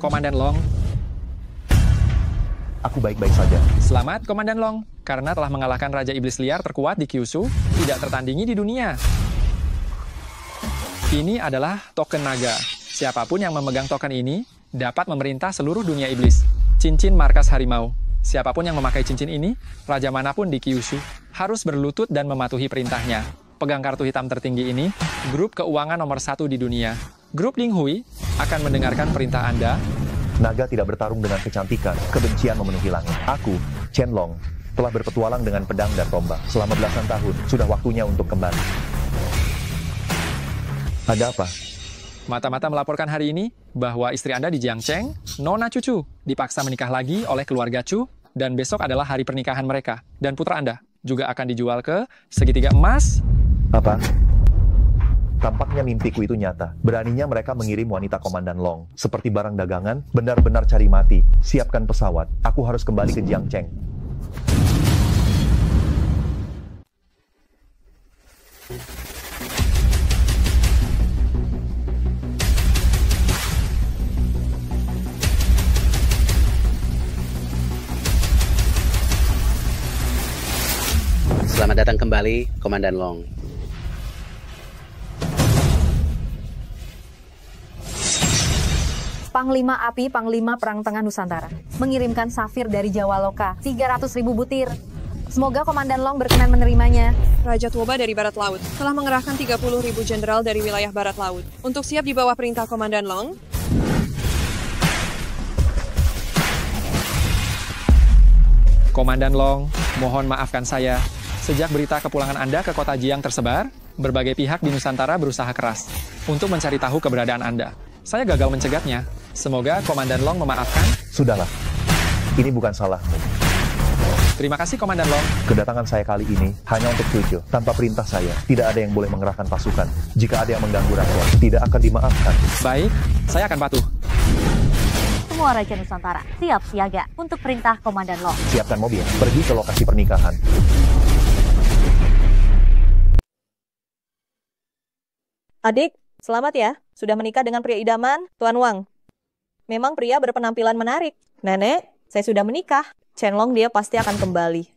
Komandan Long. Aku baik-baik saja. Selamat, Komandan Long. Karena telah mengalahkan Raja Iblis Liar terkuat di Kyushu, tidak tertandingi di dunia. Ini adalah token naga. Siapapun yang memegang token ini dapat memerintah seluruh dunia iblis. Cincin markas harimau. Siapapun yang memakai cincin ini, raja manapun di Kyushu, harus berlutut dan mematuhi perintahnya. Pegang kartu hitam tertinggi ini, grup keuangan nomor 1 di dunia. Grup Linghui akan mendengarkan perintah Anda. Naga tidak bertarung dengan kecantikan, kebencian memenuhi langit. Aku, Chen Long, telah berpetualang dengan pedang dan tombak selama belasan tahun. Sudah waktunya untuk kembali. Ada apa? Mata-mata melaporkan hari ini bahwa istri Anda di Jiangcheng, Nona Cucu, dipaksa menikah lagi oleh keluarga Chu, dan besok adalah hari pernikahan mereka. Dan putra Anda juga akan dijual ke segitiga emas. Apa? Tampaknya mimpiku itu nyata. Beraninya mereka mengirim wanita Komandan Long. Seperti barang dagangan, benar-benar cari mati. Siapkan pesawat. Aku harus kembali ke Jiangcheng. Selamat datang kembali, Komandan Long. Panglima Api, Panglima Perang Tengah Nusantara, mengirimkan safir dari Jawa Loka, 300.000 butir. Semoga Komandan Long berkenan menerimanya. Raja Toba dari Barat Laut telah mengerahkan 30.000 jenderal dari wilayah Barat Laut untuk siap di bawah perintah Komandan Long. Komandan Long, mohon maafkan saya. Sejak berita kepulangan Anda ke kota Jiang tersebar, berbagai pihak di Nusantara berusaha keras untuk mencari tahu keberadaan Anda. Saya gagal mencegahnya. Semoga Komandan Long memaafkan. Sudahlah. Ini bukan salahmu. Terima kasih, Komandan Long. Kedatangan saya kali ini hanya untuk Cucu. Tanpa perintah saya, tidak ada yang boleh mengerahkan pasukan. Jika ada yang mengganggu rakyat, tidak akan dimaafkan. Baik, saya akan patuh. Semua Raja Nusantara siap siaga untuk perintah Komandan Long. Siapkan mobil, pergi ke lokasi pernikahan. Adik, selamat ya. Sudah menikah dengan pria idaman, Tuan Wang. Memang pria berpenampilan menarik. Nenek, saya sudah menikah. Chen Long dia pasti akan kembali.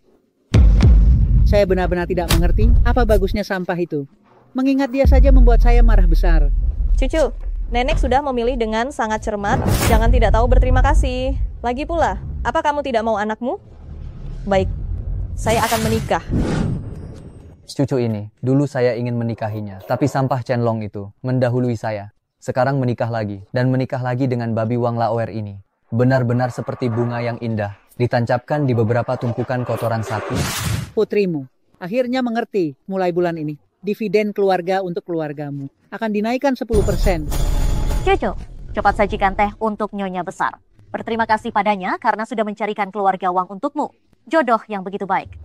Saya benar-benar tidak mengerti apa bagusnya sampah itu. Mengingat dia saja membuat saya marah besar. Cucu, nenek sudah memilih dengan sangat cermat. Jangan tidak tahu berterima kasih. Lagi pula, apa kamu tidak mau anakmu? Baik, saya akan menikah. Cucu ini, dulu saya ingin menikahinya, tapi sampah Chen Long itu mendahului saya. Sekarang menikah lagi, dan menikah lagi dengan babi Wang Laoer ini. Benar-benar seperti bunga yang indah, ditancapkan di beberapa tumpukan kotoran sapi. Putrimu, akhirnya mengerti mulai bulan ini. Dividen keluarga untuk keluargamu akan dinaikkan 10%. Cucu, cepat sajikan teh untuk Nyonya Besar. Berterima kasih padanya karena sudah mencarikan keluarga Wang untukmu. Jodoh yang begitu baik.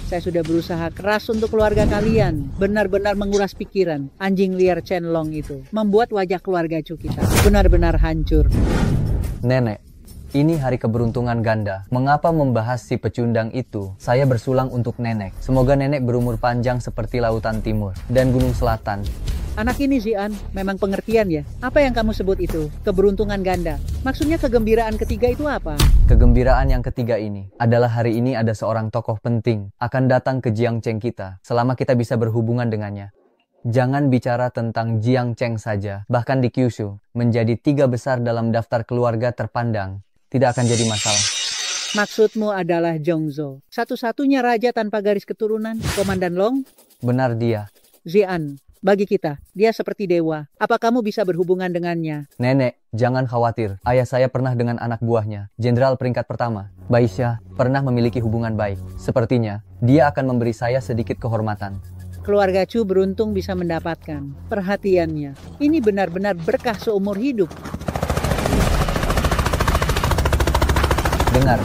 Saya sudah berusaha keras untuk keluarga kalian. Benar-benar menguras pikiran. Anjing liar Chen Long itu membuat wajah keluarga Cu kita benar-benar hancur. Nenek, ini hari keberuntungan ganda. Mengapa membahas si pecundang itu? Saya bersulang untuk nenek. Semoga nenek berumur panjang seperti lautan timur dan gunung selatan. Anak ini Zian, memang pengertian ya. Apa yang kamu sebut itu? Keberuntungan ganda. Maksudnya kegembiraan ketiga itu apa? Kegembiraan yang ketiga ini adalah hari ini ada seorang tokoh penting akan datang ke Jiangcheng kita selama kita bisa berhubungan dengannya. Jangan bicara tentang Jiangcheng saja, bahkan di Kyushu menjadi 3 besar dalam daftar keluarga terpandang. Tidak akan jadi masalah. Maksudmu adalah Zhongzhou, satu-satunya raja tanpa garis keturunan, Komandan Long? Benar dia. Zian, bagi kita, dia seperti dewa. Apa kamu bisa berhubungan dengannya? Nenek, jangan khawatir. Ayah saya pernah dengan anak buahnya, jenderal peringkat pertama, Baisha, pernah memiliki hubungan baik. Sepertinya, dia akan memberi saya sedikit kehormatan. Keluarga Chu beruntung bisa mendapatkan perhatiannya. Ini benar-benar berkah seumur hidup. Dengar,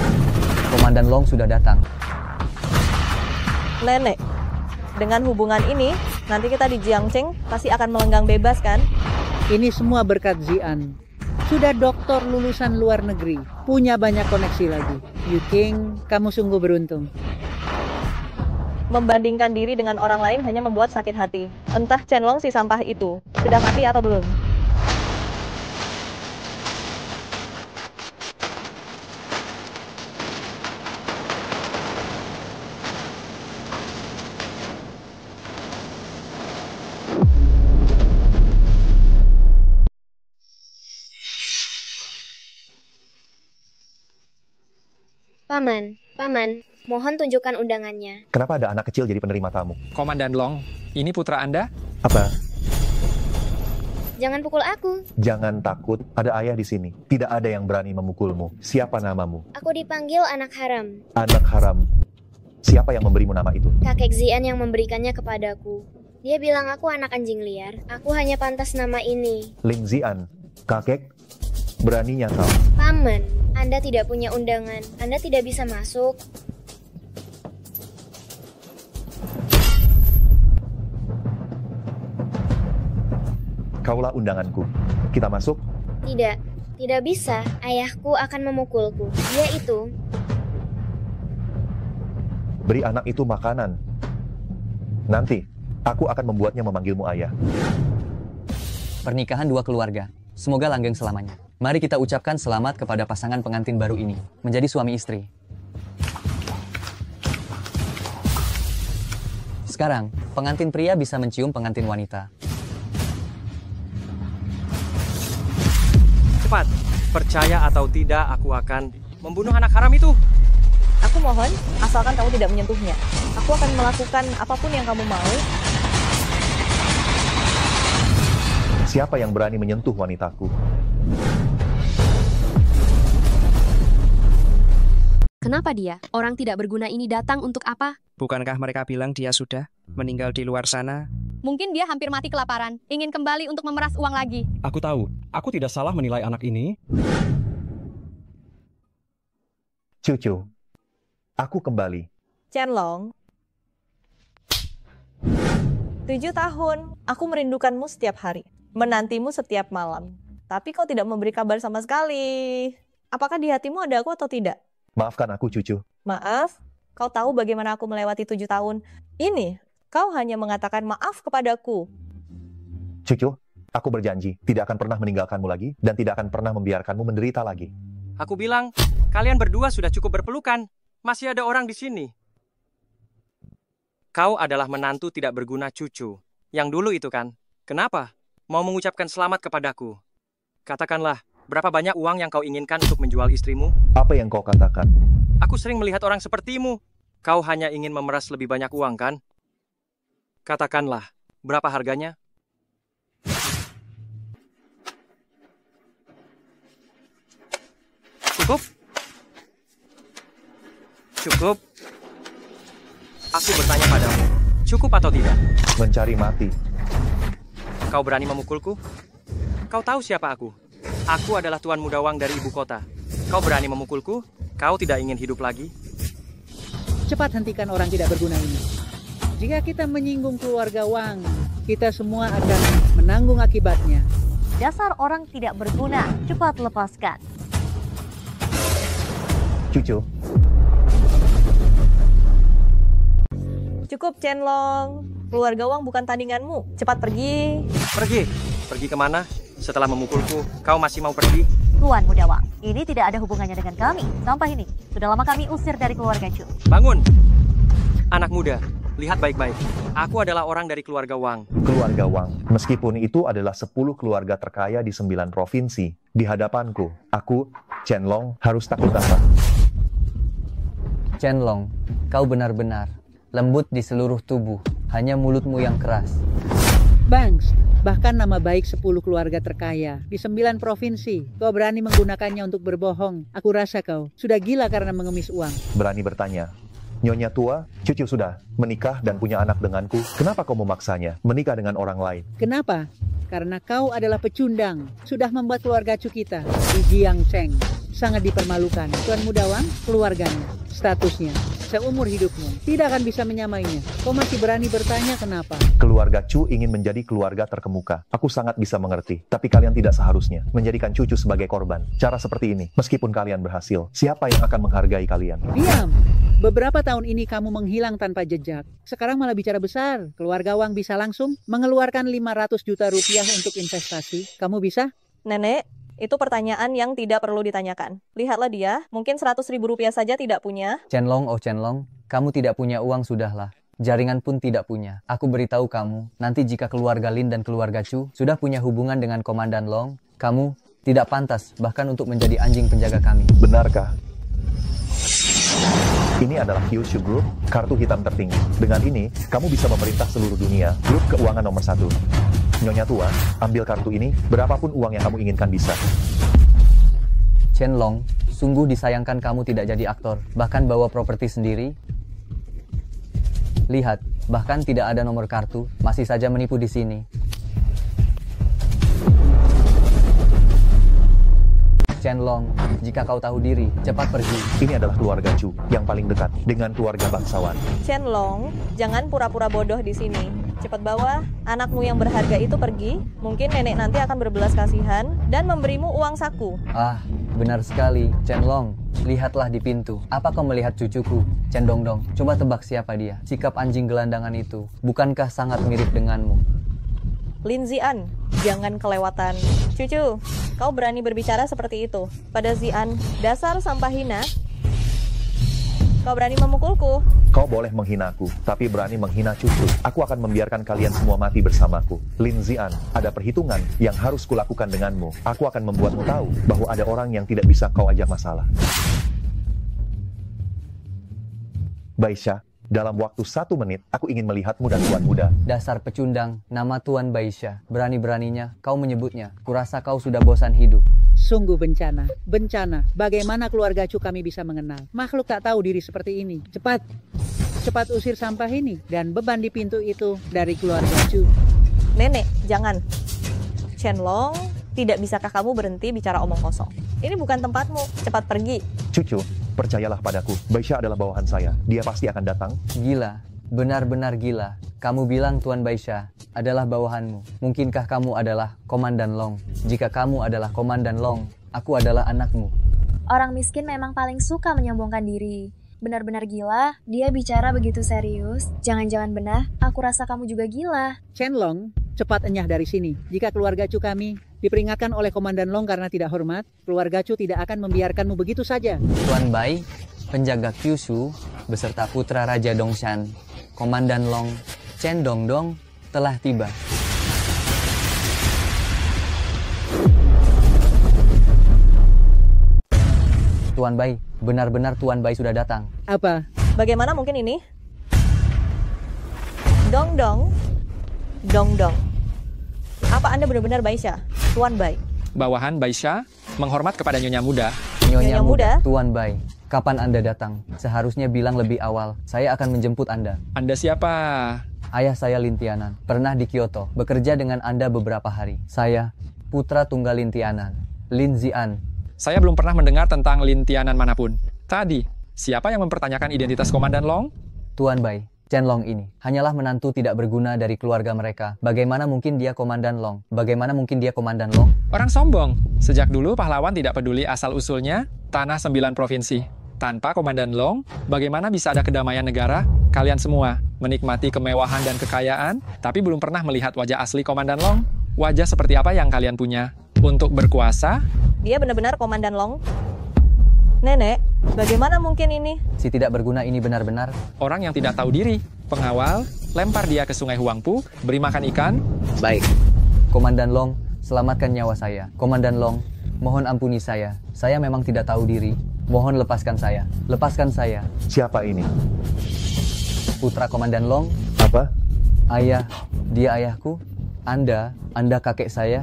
Komandan Long sudah datang. Nenek, dengan hubungan ini, nanti kita di Jiangcheng pasti akan melenggang bebas kan? Ini semua berkat Zian. Sudah doktor lulusan luar negeri, punya banyak koneksi lagi. You think kamu sungguh beruntung. Membandingkan diri dengan orang lain hanya membuat sakit hati. Entah Chenlong si sampah itu sudah mati atau belum. Paman, mohon tunjukkan undangannya. Kenapa ada anak kecil jadi penerima tamu? Komandan Long, ini putra Anda? Apa? Jangan pukul aku. Jangan takut, ada ayah di sini. Tidak ada yang berani memukulmu. Siapa namamu? Aku dipanggil anak haram. Anak haram. Siapa yang memberimu nama itu? Kakek Zian yang memberikannya kepadaku. Dia bilang aku anak anjing liar. Aku hanya pantas nama ini. Ling Zian. Kakek, beraninya kau. Paman, Anda tidak punya undangan. Anda tidak bisa masuk. Kaulah undanganku. Kita masuk? Tidak bisa. Ayahku akan memukulku. Dia itu. Beri anak itu makanan. Nanti, aku akan membuatnya memanggilmu ayah. Pernikahan dua keluarga. Semoga langgeng selamanya. Mari kita ucapkan selamat kepada pasangan pengantin baru ini. Menjadi suami istri. Sekarang, pengantin pria bisa mencium pengantin wanita. Cepat, percaya atau tidak aku akan membunuh anak haram itu. Aku mohon, asalkan kamu tidak menyentuhnya. Aku akan melakukan apapun yang kamu mau. Siapa yang berani menyentuh wanitaku? Kenapa dia? Orang tidak berguna ini datang untuk apa? Bukankah mereka bilang dia sudah meninggal di luar sana? Mungkin dia hampir mati kelaparan, ingin kembali untuk memeras uang lagi. Aku tahu, aku tidak salah menilai anak ini. Cucu, aku kembali. Chenlong. 7 tahun, aku merindukanmu setiap hari. Menantimu setiap malam. Tapi kau tidak memberi kabar sama sekali. Apakah di hatimu ada aku atau tidak? Maafkan aku, cucu. Maaf? Kau tahu bagaimana aku melewati 7 tahun? Ini, kau hanya mengatakan maaf kepadaku. Cucu, aku berjanji tidak akan pernah meninggalkanmu lagi dan tidak akan pernah membiarkanmu menderita lagi. Aku bilang, kalian berdua sudah cukup berpelukan. Masih ada orang di sini. Kau adalah menantu tidak berguna cucu. Yang dulu itu kan? Kenapa? Mau mengucapkan selamat kepadaku. Katakanlah, berapa banyak uang yang kau inginkan untuk menjual istrimu? Apa yang kau katakan? Aku sering melihat orang sepertimu. Kau hanya ingin memeras lebih banyak uang, kan? Katakanlah, berapa harganya? Cukup? Cukup? Aku bertanya padamu, cukup atau tidak? Mencari mati. Kau berani memukulku? Kau tahu siapa aku? Aku adalah Tuan Muda Wang dari ibu kota. Kau berani memukulku? Kau tidak ingin hidup lagi? Cepat hentikan orang tidak berguna ini. Jika kita menyinggung keluarga Wang, kita semua akan menanggung akibatnya. Dasar orang tidak berguna, cepat lepaskan. Cucu. Cukup, Chenlong. Keluarga Wang bukan tandinganmu. Cepat pergi. Pergi? Pergi kemana? Setelah memukulku, kau masih mau pergi? Tuan Muda Wang, ini tidak ada hubungannya dengan kami. Sampah ini sudah lama kami usir dari keluarga Chu. Bangun! Anak muda, lihat baik-baik. Aku adalah orang dari keluarga Wang. Keluarga Wang. Meskipun itu adalah 10 keluarga terkaya di 9 provinsi. Di hadapanku, aku, Chenlong, harus takut apa? Chenlong, kau benar-benar lembut di seluruh tubuh. Hanya mulutmu yang keras. Bangs, bahkan nama baik 10 keluarga terkaya di 9 provinsi. Kau berani menggunakannya untuk berbohong. Aku rasa kau sudah gila karena mengemis uang. Berani bertanya. Nyonya tua, cucu sudah menikah dan punya anak denganku. Kenapa kau memaksanya menikah dengan orang lain? Kenapa? Karena kau adalah pecundang. Sudah membuat keluarga Chu kita di Jiangcheng sangat dipermalukan. Tuan Muda Wang, keluarganya, statusnya, seumur hidupmu tidak akan bisa menyamainya. Kau masih berani bertanya kenapa? Keluarga Chu ingin menjadi keluarga terkemuka. Aku sangat bisa mengerti. Tapi kalian tidak seharusnya menjadikan cucu sebagai korban. Cara seperti ini, meskipun kalian berhasil, siapa yang akan menghargai kalian? Diam! Beberapa tahun ini kamu menghilang tanpa jejak. Sekarang malah bicara besar. Keluarga Wang bisa langsung mengeluarkan 500 juta rupiah untuk investasi. Kamu bisa? Nenek, itu pertanyaan yang tidak perlu ditanyakan. Lihatlah dia, mungkin 100.000 rupiah saja tidak punya. Chen Long, oh Chen Long, kamu tidak punya uang sudahlah. Jaringan pun tidak punya. Aku beritahu kamu, nanti jika keluarga Lin dan keluarga Chu sudah punya hubungan dengan Komandan Long, kamu tidak pantas bahkan untuk menjadi anjing penjaga kami. Benarkah? Ini adalah Kyushu Group, kartu hitam tertinggi. Dengan ini, kamu bisa memerintah seluruh dunia, grup keuangan nomor 1. Nyonya tua, ambil kartu ini, berapapun uang yang kamu inginkan bisa. Chen Long, sungguh disayangkan kamu tidak jadi aktor, bahkan bawa properti sendiri. Lihat, bahkan tidak ada nomor kartu, masih saja menipu di sini. Chen Long, jika kau tahu diri, cepat pergi. Ini adalah keluarga Chu yang paling dekat dengan keluarga bangsawan. Chen Long, jangan pura-pura bodoh di sini. Cepat bawa anakmu yang berharga itu pergi. Mungkin nenek nanti akan berbelas kasihan dan memberimu uang saku. Ah, benar sekali, Chen Long. Lihatlah di pintu. Apa kau melihat cucuku, Chen Dongdong? Coba tebak siapa dia. Sikap anjing gelandangan itu, bukankah sangat mirip denganmu? Lin Zian, jangan kelewatan. Cucu, kau berani berbicara seperti itu pada Zian, dasar sampah hina. Kau berani memukulku. Kau boleh menghinaku, tapi berani menghina cucu. Aku akan membiarkan kalian semua mati bersamaku. Lin Zian, ada perhitungan yang harus kulakukan denganmu. Aku akan membuatmu tahu bahwa ada orang yang tidak bisa kau ajak masalah. Baisha, dalam waktu 1 menit, aku ingin melihatmu dan Tuan Muda. Dasar pecundang, nama Tuan Baisha. Berani-beraninya kau menyebutnya. Kurasa kau sudah bosan hidup. Sungguh bencana. Bencana. Bagaimana keluarga Chu kami bisa mengenal? Makhluk tak tahu diri seperti ini. Cepat. Cepat usir sampah ini dan beban di pintu itu dari keluarga Chu. Nenek, jangan. Chen Long, tidak bisakah kamu berhenti bicara omong kosong? Ini bukan tempatmu. Cepat pergi. Cucu, percayalah padaku. Baisha adalah bawahan saya. Dia pasti akan datang. Gila. Benar-benar gila. Kamu bilang Tuan Baisha adalah bawahanmu. Mungkinkah kamu adalah Komandan Long? Jika kamu adalah Komandan Long, aku adalah anakmu. Orang miskin memang paling suka menyombongkan diri. Benar-benar gila, dia bicara begitu serius. Jangan-jangan benar, aku rasa kamu juga gila. Chen Long, cepat enyah dari sini. Jika keluarga Chu kami diperingatkan oleh Komandan Long karena tidak hormat, keluarga Chu tidak akan membiarkanmu begitu saja. Tuan Bai, penjaga Kyushu, beserta putra Raja Dongshan, Komandan Long, Chen Dongdong, telah tiba. Tuan Bai, benar-benar Tuan Bai sudah datang. Apa? Bagaimana mungkin ini? Dongdong. Dongdong. Apa Anda benar-benar Baisha? Tuan Bai. Bawahan Baisha menghormat kepada Nyonya Muda. Nyonya Muda, Tuan Bai. Kapan Anda datang? Seharusnya bilang lebih awal. Saya akan menjemput Anda. Anda siapa? Ayah saya Lin Tianan. Pernah di Kyoto. Bekerja dengan Anda beberapa hari. Saya, putra tunggal Lin Tianan. Lin Zian. Saya belum pernah mendengar tentang Lin Tianan manapun. Tadi, siapa yang mempertanyakan identitas Komandan Long? Tuan Bai, Chen Long ini hanyalah menantu tidak berguna dari keluarga mereka. Bagaimana mungkin dia Komandan Long? Bagaimana mungkin dia Komandan Long? Orang sombong. Sejak dulu pahlawan tidak peduli asal-usulnya tanah 9 provinsi. Tanpa Komandan Long, bagaimana bisa ada kedamaian negara? Kalian semua menikmati kemewahan dan kekayaan, tapi belum pernah melihat wajah asli Komandan Long. Wajah seperti apa yang kalian punya? Untuk berkuasa? Dia benar-benar Komandan Long. Nenek, bagaimana mungkin ini? Si tidak berguna ini benar-benar orang yang tidak tahu diri. Pengawal, lempar dia ke sungai Huangpu, beri makan ikan. Baik. Komandan Long, selamatkan nyawa saya. Komandan Long, mohon ampuni saya. Saya memang tidak tahu diri. Mohon lepaskan saya. Lepaskan saya. Siapa ini? Putra Komandan Long. Apa? Ayah, dia ayahku. Anda kakek saya.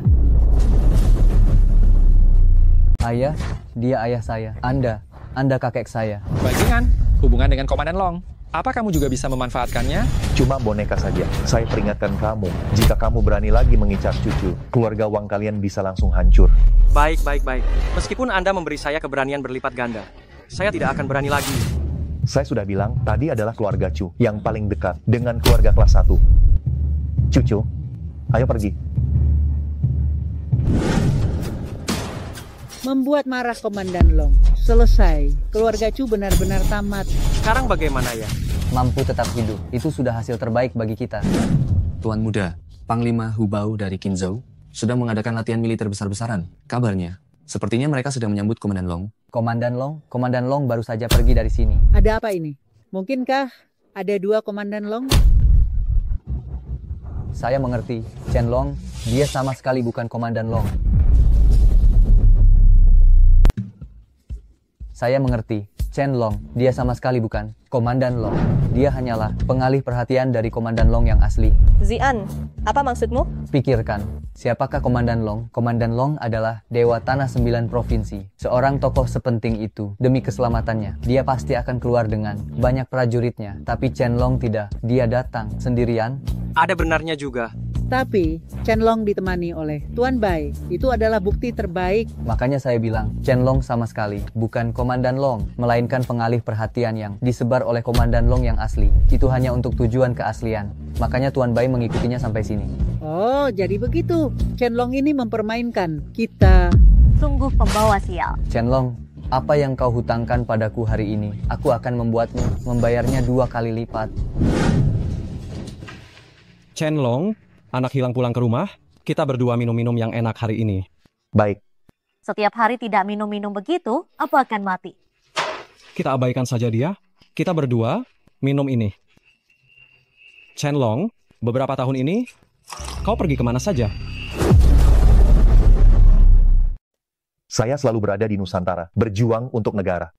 Ayah, dia ayah saya. Anda kakek saya. Bajingan, hubungan dengan Komandan Long. Apa kamu juga bisa memanfaatkannya? Cuma boneka saja. Saya peringatkan kamu, jika kamu berani lagi mengincar cucu, keluarga Wang kalian bisa langsung hancur. Baik. Meskipun Anda memberi saya keberanian berlipat ganda, saya tidak akan berani lagi. Saya sudah bilang, tadi adalah keluarga Chu yang paling dekat dengan keluarga kelas 1. Cucu, ayo pergi. Membuat marah Komandan Long. Selesai. Keluarga Chu benar-benar tamat. Sekarang bagaimana ya? Mampu tetap hidup, itu sudah hasil terbaik bagi kita. Tuan Muda, Panglima Hubao dari Qinzhou sedang mengadakan latihan militer besar-besaran. Kabarnya, sepertinya mereka sedang menyambut Komandan Long. Komandan Long baru saja pergi dari sini. Ada apa ini? Mungkinkah ada 2 Komandan Long? Saya mengerti, Chen Long, dia sama sekali bukan Komandan Long. Saya mengerti, Chen Long, dia sama sekali bukan Komandan Long. Dia hanyalah pengalih perhatian dari Komandan Long yang asli. Zian, apa maksudmu? Pikirkan, siapakah Komandan Long? Komandan Long adalah Dewa Tanah 9 Provinsi. Seorang tokoh sepenting itu, demi keselamatannya, dia pasti akan keluar dengan banyak prajuritnya. Tapi Chen Long tidak, dia datang sendirian. Ada benarnya juga. Tapi Chen Long ditemani oleh Tuan Bai. Itu adalah bukti terbaik. Makanya saya bilang, Chen Long sama sekali bukan Komandan Long, melainkan pengalih perhatian yang disebar oleh Komandan Long yang asli. Itu hanya untuk tujuan keaslian. Makanya Tuan Bai mengikutinya sampai sini. Oh, jadi begitu. Chen Long ini mempermainkan kita. Sungguh pembawa sial. Chen Long, apa yang kau hutangkan padaku hari ini, aku akan membuatmu membayarnya 2 kali lipat. Chen Long, anak hilang pulang ke rumah, kita berdua minum-minum yang enak hari ini. Baik. Setiap hari tidak minum-minum begitu, apa akan mati? Kita abaikan saja dia. Kita berdua minum ini. Chen Long, beberapa tahun ini, kau pergi kemana saja? Saya selalu berada di Nusantara, berjuang untuk negara.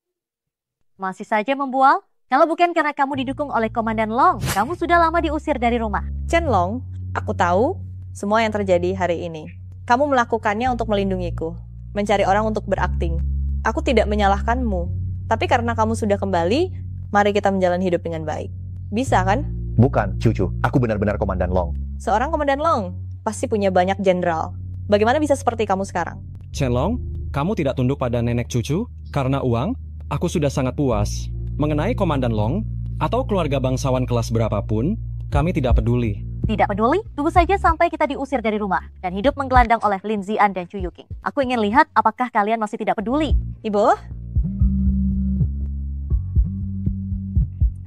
Masih saja membual? Kalau bukan karena kamu didukung oleh Komandan Long, kamu sudah lama diusir dari rumah. Chen Long, aku tahu semua yang terjadi hari ini. Kamu melakukannya untuk melindungiku, mencari orang untuk berakting. Aku tidak menyalahkanmu, tapi karena kamu sudah kembali, mari kita menjalani hidup dengan baik. Bisa kan? Bukan, cucu. Aku benar-benar Komandan Long. Seorang Komandan Long pasti punya banyak jenderal. Bagaimana bisa seperti kamu sekarang? Chen Long, kamu tidak tunduk pada nenek cucu? Karena uang, aku sudah sangat puas. Mengenai Komandan Long, atau keluarga bangsawan kelas berapapun, kami tidak peduli. Tidak peduli? Tunggu saja sampai kita diusir dari rumah dan hidup menggelandang oleh Lin Zian dan Chu Yuqing. Aku ingin lihat apakah kalian masih tidak peduli. Ibu?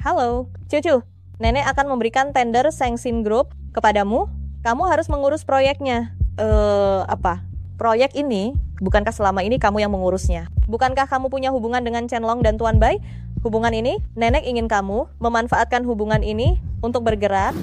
Halo, cucu. Nenek akan memberikan tender Sengsin Group kepadamu. Kamu harus mengurus proyeknya. Apa? Proyek ini, bukankah selama ini kamu yang mengurusnya? Bukankah kamu punya hubungan dengan Chen Long dan Tuan Bai? Hubungan ini, nenek ingin kamu memanfaatkan hubungan ini untuk bergerak.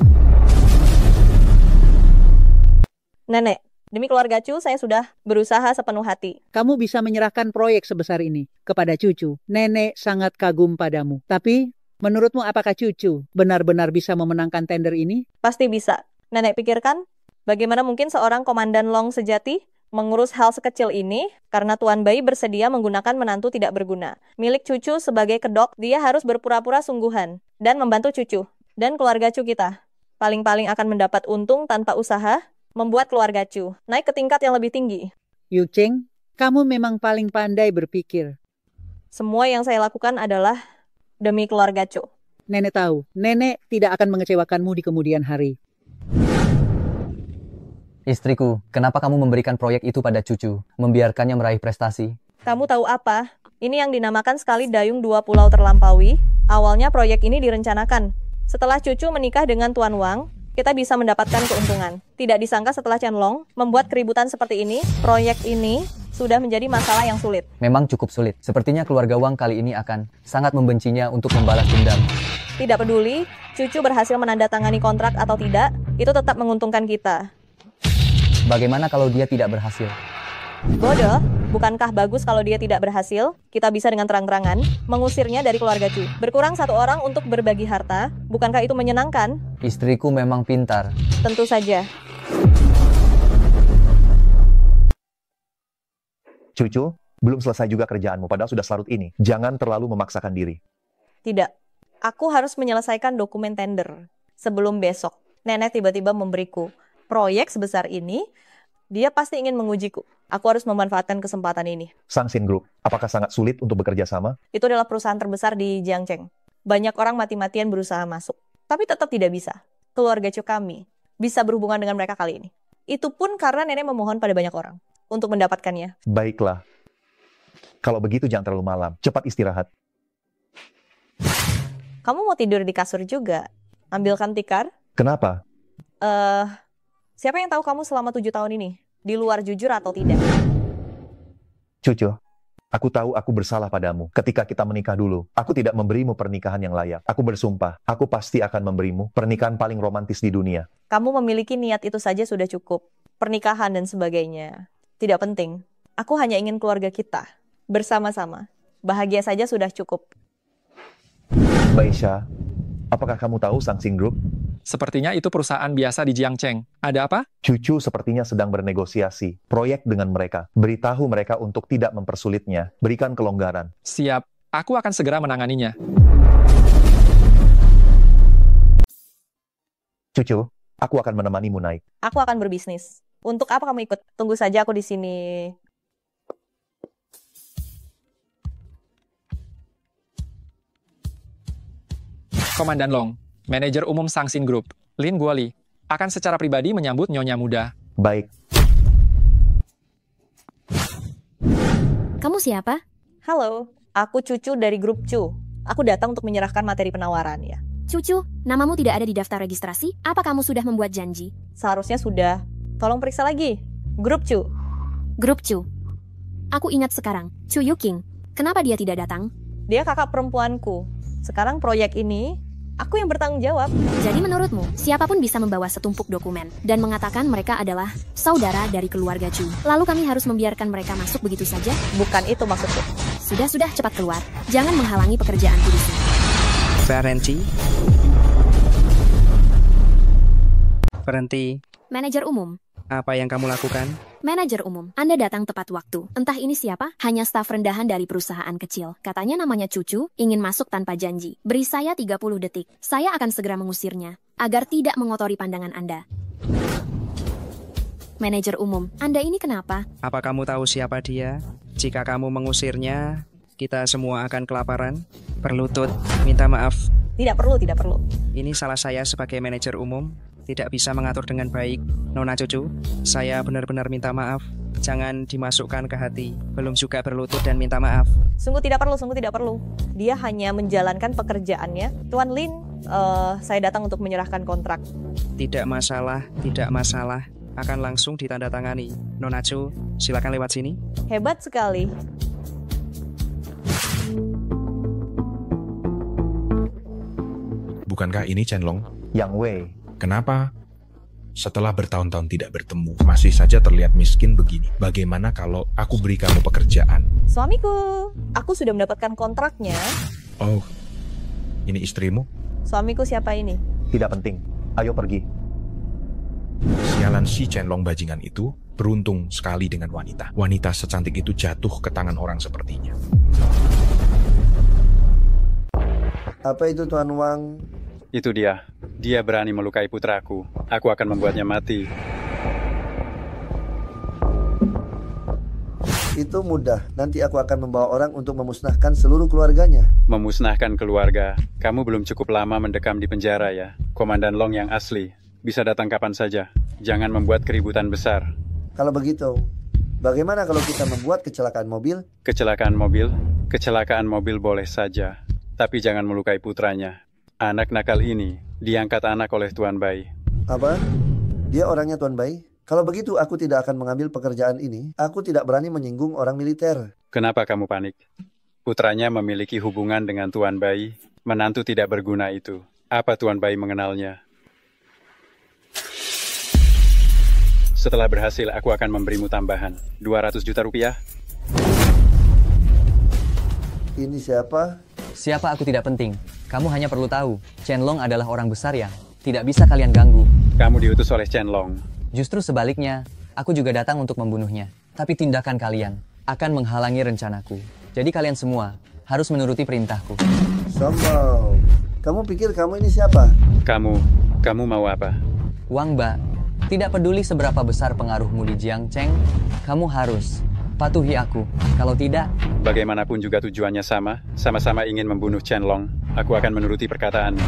Nenek, demi keluarga Chu, saya sudah berusaha sepenuh hati. Kamu bisa menyerahkan proyek sebesar ini kepada cucu. Nenek sangat kagum padamu. Tapi, menurutmu apakah cucu benar-benar bisa memenangkan tender ini? Pasti bisa. Nenek pikirkan, bagaimana mungkin seorang Komandan Long sejati mengurus hal sekecil ini karena Tuan Bai bersedia menggunakan menantu tidak berguna. Milik cucu sebagai kedok, dia harus berpura-pura sungguhan dan membantu cucu. Dan keluarga Chu kita paling-paling akan mendapat untung tanpa usaha, membuat keluarga Chu naik ke tingkat yang lebih tinggi. Yuqing, kamu memang paling pandai berpikir. Semua yang saya lakukan adalah demi keluarga Chu. Nenek tahu, nenek tidak akan mengecewakanmu di kemudian hari. Istriku, kenapa kamu memberikan proyek itu pada cucu, membiarkannya meraih prestasi? Kamu tahu apa? Ini yang dinamakan sekali dayung 2 pulau terlampaui. Awalnya proyek ini direncanakan. Setelah cucu menikah dengan Tuan Wang, kita bisa mendapatkan keuntungan. Tidak disangka setelah Chen Long membuat keributan seperti ini, proyek ini sudah menjadi masalah yang sulit. Memang cukup sulit. Sepertinya keluarga Wang kali ini akan sangat membencinya untuk membalas dendam. Tidak peduli, cucu berhasil menandatangani kontrak atau tidak, itu tetap menguntungkan kita. Bagaimana kalau dia tidak berhasil? Bodoh, bukankah bagus kalau dia tidak berhasil? Kita bisa dengan terang-terangan mengusirnya dari keluarga Chu. Berkurang 1 orang untuk berbagi harta, bukankah itu menyenangkan? Istriku memang pintar. Tentu saja. Cucu, belum selesai juga kerjaanmu, padahal sudah selarut ini. Jangan terlalu memaksakan diri. Tidak, aku harus menyelesaikan dokumen tender sebelum besok. Nenek tiba-tiba memberiku proyek sebesar ini, dia pasti ingin mengujiku. Aku harus memanfaatkan kesempatan ini. Sangsin Group, apakah sangat sulit untuk bekerja sama? Itu adalah perusahaan terbesar di Jiangcheng. Banyak orang mati-matian berusaha masuk, tapi tetap tidak bisa. Keluarga Chu kami bisa berhubungan dengan mereka kali ini. Itu pun karena nenek memohon pada banyak orang untuk mendapatkannya. Baiklah. Kalau begitu jangan terlalu malam. Cepat istirahat. Kamu mau tidur di kasur juga? Ambilkan tikar? Kenapa? Siapa yang tahu kamu selama 7 tahun ini? Di luar jujur atau tidak? Cucu, aku tahu aku bersalah padamu. Ketika kita menikah dulu, aku tidak memberimu pernikahan yang layak. Aku bersumpah, aku pasti akan memberimu pernikahan paling romantis di dunia. Kamu memiliki niat itu saja sudah cukup. Pernikahan dan sebagainya. Tidak penting. Aku hanya ingin keluarga kita. Bersama-sama. Bahagia saja sudah cukup. Baisha, apakah kamu tahu Sangsing Group? Sepertinya itu perusahaan biasa di Jiangcheng. Ada apa? Cucu sepertinya sedang bernegosiasi proyek dengan mereka. Beritahu mereka untuk tidak mempersulitnya. Berikan kelonggaran. Siap. Aku akan segera menanganinya. Cucu, aku akan menemanimu naik. Aku akan berbisnis. Untuk apa kamu ikut? Tunggu saja aku di sini. Komandan Long, manajer umum Sangsing Group, Lin Guoli, akan secara pribadi menyambut nyonya muda. Baik. Kamu siapa? Halo, aku Cucu dari grup Cu. Aku datang untuk menyerahkan materi penawaran ya. Cucu, namamu tidak ada di daftar registrasi? Apa kamu sudah membuat janji? Seharusnya sudah. Tolong periksa lagi. Grup Cu. Grup Cu. Aku ingat sekarang, Chu Yuking. Kenapa dia tidak datang? Dia kakak perempuanku. Sekarang proyek ini, aku yang bertanggung jawab. Jadi menurutmu, siapapun bisa membawa setumpuk dokumen dan mengatakan mereka adalah saudara dari keluarga Chu. Lalu kami harus membiarkan mereka masuk begitu saja? Bukan itu maksudku. Sudah, cepat keluar. Jangan menghalangi pekerjaanku di sini. Berhenti. Manajer umum. Apa yang kamu lakukan? Manajer umum, Anda datang tepat waktu. Entah ini siapa, hanya staf rendahan dari perusahaan kecil. Katanya namanya Cucu, ingin masuk tanpa janji. Beri saya 30 detik. Saya akan segera mengusirnya, agar tidak mengotori pandangan Anda. Manajer umum, Anda ini kenapa? Apa kamu tahu siapa dia? Jika kamu mengusirnya, kita semua akan kelaparan. Berlutut, minta maaf. Tidak perlu. Ini salah saya sebagai manajer umum. Tidak bisa mengatur dengan baik. Nona Cucu, saya benar-benar minta maaf. Jangan dimasukkan ke hati. Belum juga berlutut dan minta maaf. Sungguh tidak perlu. Dia hanya menjalankan pekerjaannya. Tuan Lin, saya datang untuk menyerahkan kontrak. Tidak masalah. Akan langsung ditandatangani. Nona Cu, silakan lewat sini. Hebat sekali. Bukankah ini Chen Long? Yang Wei. Kenapa? Setelah bertahun-tahun tidak bertemu, masih saja terlihat miskin begini. Bagaimana kalau aku beri kamu pekerjaan? Suamiku, aku sudah mendapatkan kontraknya. Oh, ini istrimu? Suamiku siapa ini? Tidak penting. Ayo pergi. Sialan si Chen Long bajingan itu beruntung sekali dengan wanita. Wanita secantik itu jatuh ke tangan orang sepertinya. Apa itu Tuan Wang? Itu dia. Dia berani melukai putraku. Aku akan membuatnya mati. Itu mudah. Nanti aku akan membawa orang untuk memusnahkan seluruh keluarganya. Memusnahkan keluarga? Kamu belum cukup lama mendekam di penjara ya. Komandan Long yang asli. Bisa datang kapan saja. Jangan membuat keributan besar. Kalau begitu, bagaimana kalau kita membuat kecelakaan mobil? Kecelakaan mobil? Kecelakaan mobil boleh saja. Tapi jangan melukai putranya. Anak nakal ini diangkat anak oleh Tuan Bai. Apa? Dia orangnya Tuan Bai? Kalau begitu aku tidak akan mengambil pekerjaan ini. Aku tidak berani menyinggung orang militer. Kenapa kamu panik? Putranya memiliki hubungan dengan Tuan Bai. Menantu tidak berguna itu. Apa Tuan Bai mengenalnya? Setelah berhasil, aku akan memberimu tambahan 200 juta rupiah. Ini siapa? Siapa aku tidak penting. Kamu hanya perlu tahu, Chen Long adalah orang besar yang tidak bisa kalian ganggu. Kamu diutus oleh Chen Long. Justru sebaliknya, aku juga datang untuk membunuhnya. Tapi tindakan kalian akan menghalangi rencanaku. Jadi kalian semua harus menuruti perintahku. Sombong. Kamu pikir kamu ini siapa? Kamu mau apa? Wang Ba, tidak peduli seberapa besar pengaruhmu di Jiangcheng, kamu harus patuhi aku. Kalau tidak, bagaimanapun juga tujuannya sama. Sama-sama ingin membunuh Chen Long. Aku akan menuruti perkataanmu.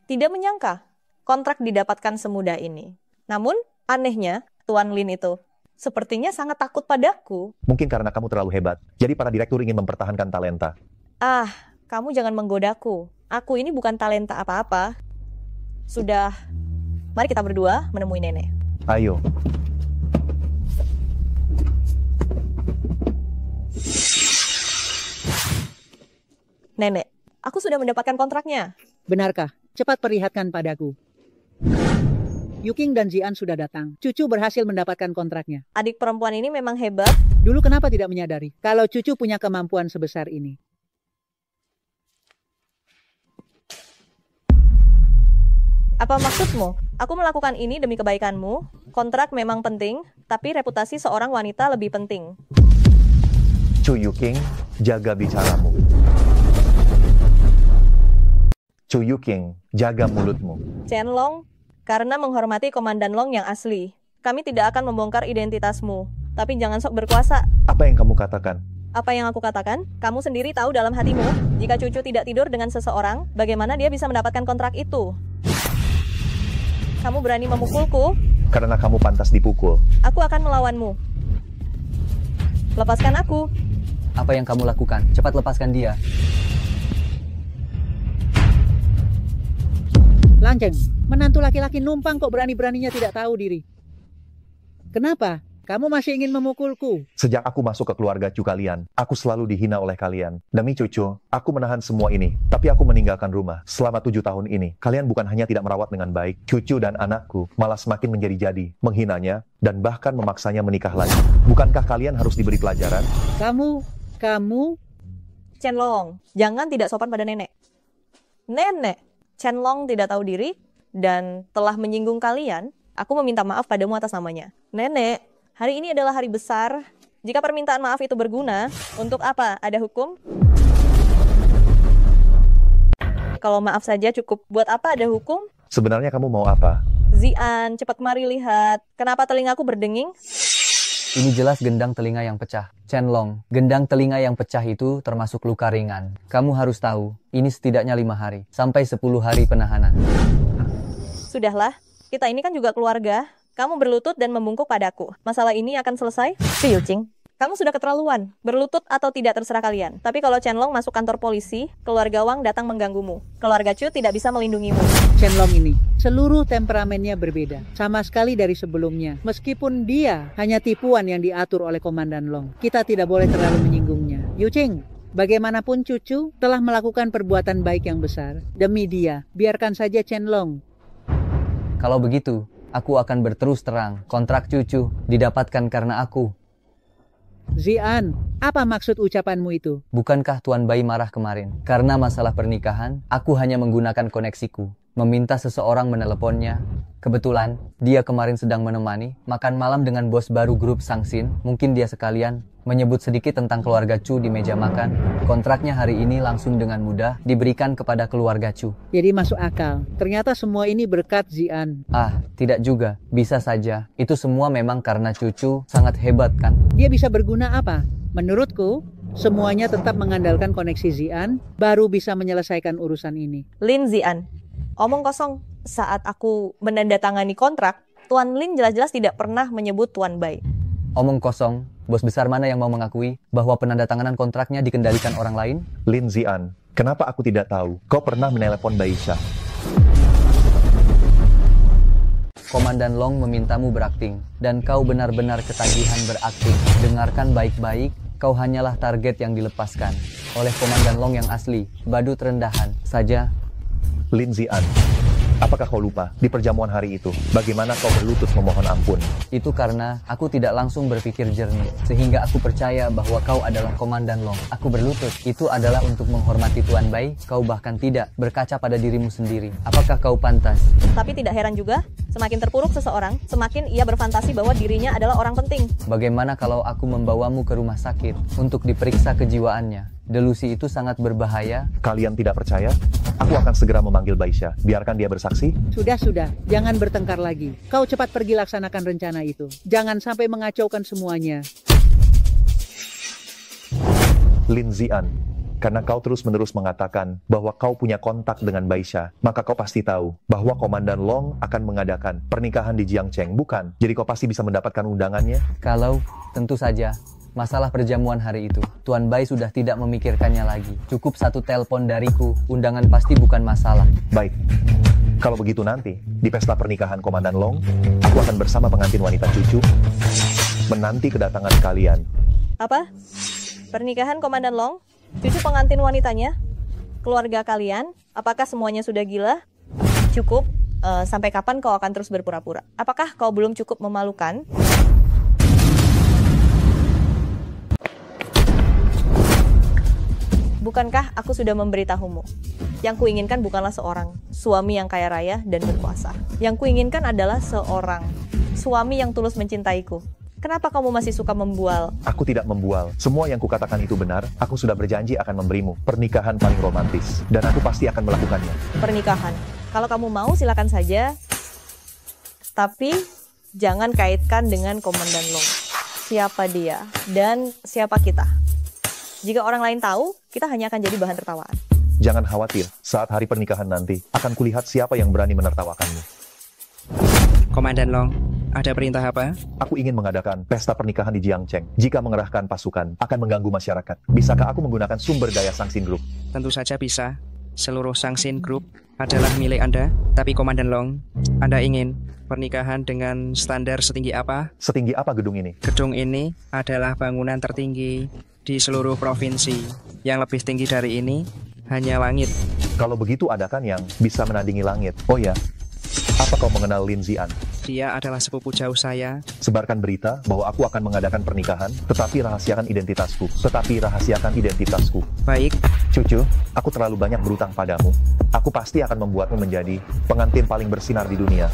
Tidak menyangka kontrak didapatkan semudah ini. Namun, anehnya, Tuan Lin itu sepertinya sangat takut padaku. Mungkin karena kamu terlalu hebat. Jadi para direktur ingin mempertahankan talenta. Ah, kamu jangan menggodaku. Aku ini bukan talenta apa-apa. Sudah, mari kita berdua menemui nenek. Ayo. Nenek, aku sudah mendapatkan kontraknya. Benarkah? Cepat perlihatkan padaku. Yuking dan Zian sudah datang. Cucu berhasil mendapatkan kontraknya. Adik perempuan ini memang hebat. Dulu kenapa tidak menyadari kalau cucu punya kemampuan sebesar ini? Apa maksudmu? Aku melakukan ini demi kebaikanmu. Kontrak memang penting, tapi reputasi seorang wanita lebih penting. Chu Yuking, jaga bicaramu. Chu Yuking, jaga mulutmu. Chen Long, karena menghormati Komandan Long yang asli, kami tidak akan membongkar identitasmu. Tapi jangan sok berkuasa. Apa yang kamu katakan? Apa yang aku katakan? Kamu sendiri tahu dalam hatimu, jika cucu tidak tidur dengan seseorang, bagaimana dia bisa mendapatkan kontrak itu? Kamu berani memukulku? Karena kamu pantas dipukul. Aku akan melawanmu. Lepaskan aku. Apa yang kamu lakukan? Cepat lepaskan dia. Lanceng, menantu laki-laki numpang kok berani-beraninya tidak tahu diri. Kenapa? Kamu masih ingin memukulku? Sejak aku masuk ke keluarga Chu kalian, aku selalu dihina oleh kalian. Demi cucu, aku menahan semua ini. Tapi aku meninggalkan rumah. Selama 7 tahun ini, kalian bukan hanya tidak merawat dengan baik, cucu dan anakku malah semakin menjadi-jadi, menghinanya, dan bahkan memaksanya menikah lagi. Bukankah kalian harus diberi pelajaran? Kamu... Chen Long, jangan tidak sopan pada nenek. Nenek, Chen Long tidak tahu diri dan telah menyinggung kalian. Aku meminta maaf padamu atas namanya. Nenek, hari ini adalah hari besar. Jika permintaan maaf itu berguna, untuk apa ada hukum? Kalau maaf saja cukup, buat apa ada hukum? Sebenarnya kamu mau apa? Zian, cepat mari lihat. Kenapa telingaku berdenging? Ini jelas gendang telinga yang pecah. Chen Long, gendang telinga yang pecah itu termasuk luka ringan. Kamu harus tahu, ini setidaknya 5 hari, sampai 10 hari penahanan. Sudahlah, kita ini kan juga keluarga. Kamu berlutut dan membungkuk padaku. Masalah ini akan selesai? Chu Yuking, kamu sudah keterlaluan. Berlutut atau tidak terserah kalian. Tapi kalau Chen Long masuk kantor polisi, keluarga Wang datang mengganggumu. Keluarga Chu tidak bisa melindungimu. Chen Long ini, seluruh temperamennya berbeda. Sama sekali dari sebelumnya. Meskipun dia hanya tipuan yang diatur oleh Komandan Long. Kita tidak boleh terlalu menyinggungnya. Yuking, bagaimanapun cucu telah melakukan perbuatan baik yang besar. Demi dia, biarkan saja Chen Long. Kalau begitu, aku akan berterus terang. Kontrak cucu didapatkan karena aku. Zian, apa maksud ucapanmu itu? Bukankah Tuan Bai marah kemarin? Karena masalah pernikahan, aku hanya menggunakan koneksiku. Meminta seseorang meneleponnya. Kebetulan, dia kemarin sedang menemani makan malam dengan bos baru grup Sangsin. Mungkin dia sekalian menyebut sedikit tentang keluarga Chu di meja makan. Kontraknya hari ini langsung dengan mudah diberikan kepada keluarga Chu. Jadi masuk akal. Ternyata semua ini berkat Zian. Ah, tidak juga. Bisa saja. Itu semua memang karena cucu sangat hebat kan? Dia bisa berguna apa? Menurutku, semuanya tetap mengandalkan koneksi Zian, baru bisa menyelesaikan urusan ini. Lin Zian, omong kosong. Saat aku menandatangani kontrak, Tuan Lin jelas-jelas tidak pernah menyebut Tuan Bai. Omong kosong. Bos besar mana yang mau mengakui bahwa penandatanganan kontraknya dikendalikan orang lain? Lin Zian, kenapa aku tidak tahu? Kau pernah menelepon Baisha. Komandan Long memintamu berakting, dan kau benar-benar ketagihan berakting. Dengarkan baik-baik, kau hanyalah target yang dilepaskan oleh Komandan Long yang asli, badut rendahan saja. Lin Zian, apakah kau lupa di perjamuan hari itu bagaimana kau berlutut memohon ampun? Itu karena aku tidak langsung berpikir jernih, sehingga aku percaya bahwa kau adalah Komandan Long. Aku berlutut, itu adalah untuk menghormati Tuan Bai. Kau bahkan tidak berkaca pada dirimu sendiri. Apakah kau pantas? Tapi tidak heran juga, semakin terpuruk seseorang, semakin ia berfantasi bahwa dirinya adalah orang penting. Bagaimana kalau aku membawamu ke rumah sakit untuk diperiksa kejiwaannya? Delusi itu sangat berbahaya. Kalian tidak percaya? Aku akan segera memanggil Baisha. Biarkan dia bersaksi. Sudah. Jangan bertengkar lagi. Kau cepat pergi laksanakan rencana itu. Jangan sampai mengacaukan semuanya. Lin Zian, Karena kau terus-menerus mengatakan bahwa kau punya kontak dengan Baisha, maka kau pasti tahu bahwa Komandan Long akan mengadakan pernikahan di Jiangcheng, bukan? Jadi kau pasti bisa mendapatkan undangannya? Kalau, tentu saja. Masalah perjamuan hari itu, Tuan Bai sudah tidak memikirkannya lagi. Cukup satu telepon dariku, undangan pasti bukan masalah. Baik. Kalau begitu nanti, di pesta pernikahan Komandan Long, aku akan bersama pengantin wanita Cucu menanti kedatangan kalian. Apa? Pernikahan Komandan Long? Cucu pengantin wanitanya? Keluarga kalian? Apakah semuanya sudah gila? Cukup? Sampai kapan kau akan terus berpura-pura? Apakah kau belum cukup memalukan? Bukankah aku sudah memberitahumu? Yang kuinginkan bukanlah seorang suami yang kaya raya dan berkuasa. Yang kuinginkan adalah seorang suami yang tulus mencintaiku. Kenapa kamu masih suka membual? Aku tidak membual. Semua yang kukatakan itu benar. Aku sudah berjanji akan memberimu pernikahan paling romantis. Dan aku pasti akan melakukannya. Pernikahan. Kalau kamu mau, silakan saja. Tapi jangan kaitkan dengan Komandan Long. Siapa dia? Dan siapa kita? Jika orang lain tahu, kita hanya akan jadi bahan tertawaan. Jangan khawatir, saat hari pernikahan nanti, akan kulihat siapa yang berani menertawakanmu. Komandan Long, ada perintah apa? Aku ingin mengadakan pesta pernikahan di Jiangcheng. Jika mengerahkan pasukan, akan mengganggu masyarakat. Bisakah aku menggunakan sumber daya Sangsin Group? Tentu saja bisa. Seluruh Sangsin Group adalah milik Anda. Tapi Komandan Long, Anda ingin pernikahan dengan standar setinggi apa? Setinggi apa gedung ini? Gedung ini adalah bangunan tertinggi di seluruh provinsi. Yang lebih tinggi dari ini hanya langit. Kalau begitu ada kan yang bisa menandingi langit? Oh ya, apa kau mengenal Lin Zian? Dia adalah sepupu jauh saya. Sebarkan berita bahwa aku akan mengadakan pernikahan, tetapi rahasiakan identitasku. Baik. Cucu, aku terlalu banyak berutang padamu. Aku pasti akan membuatmu menjadi pengantin paling bersinar di dunia.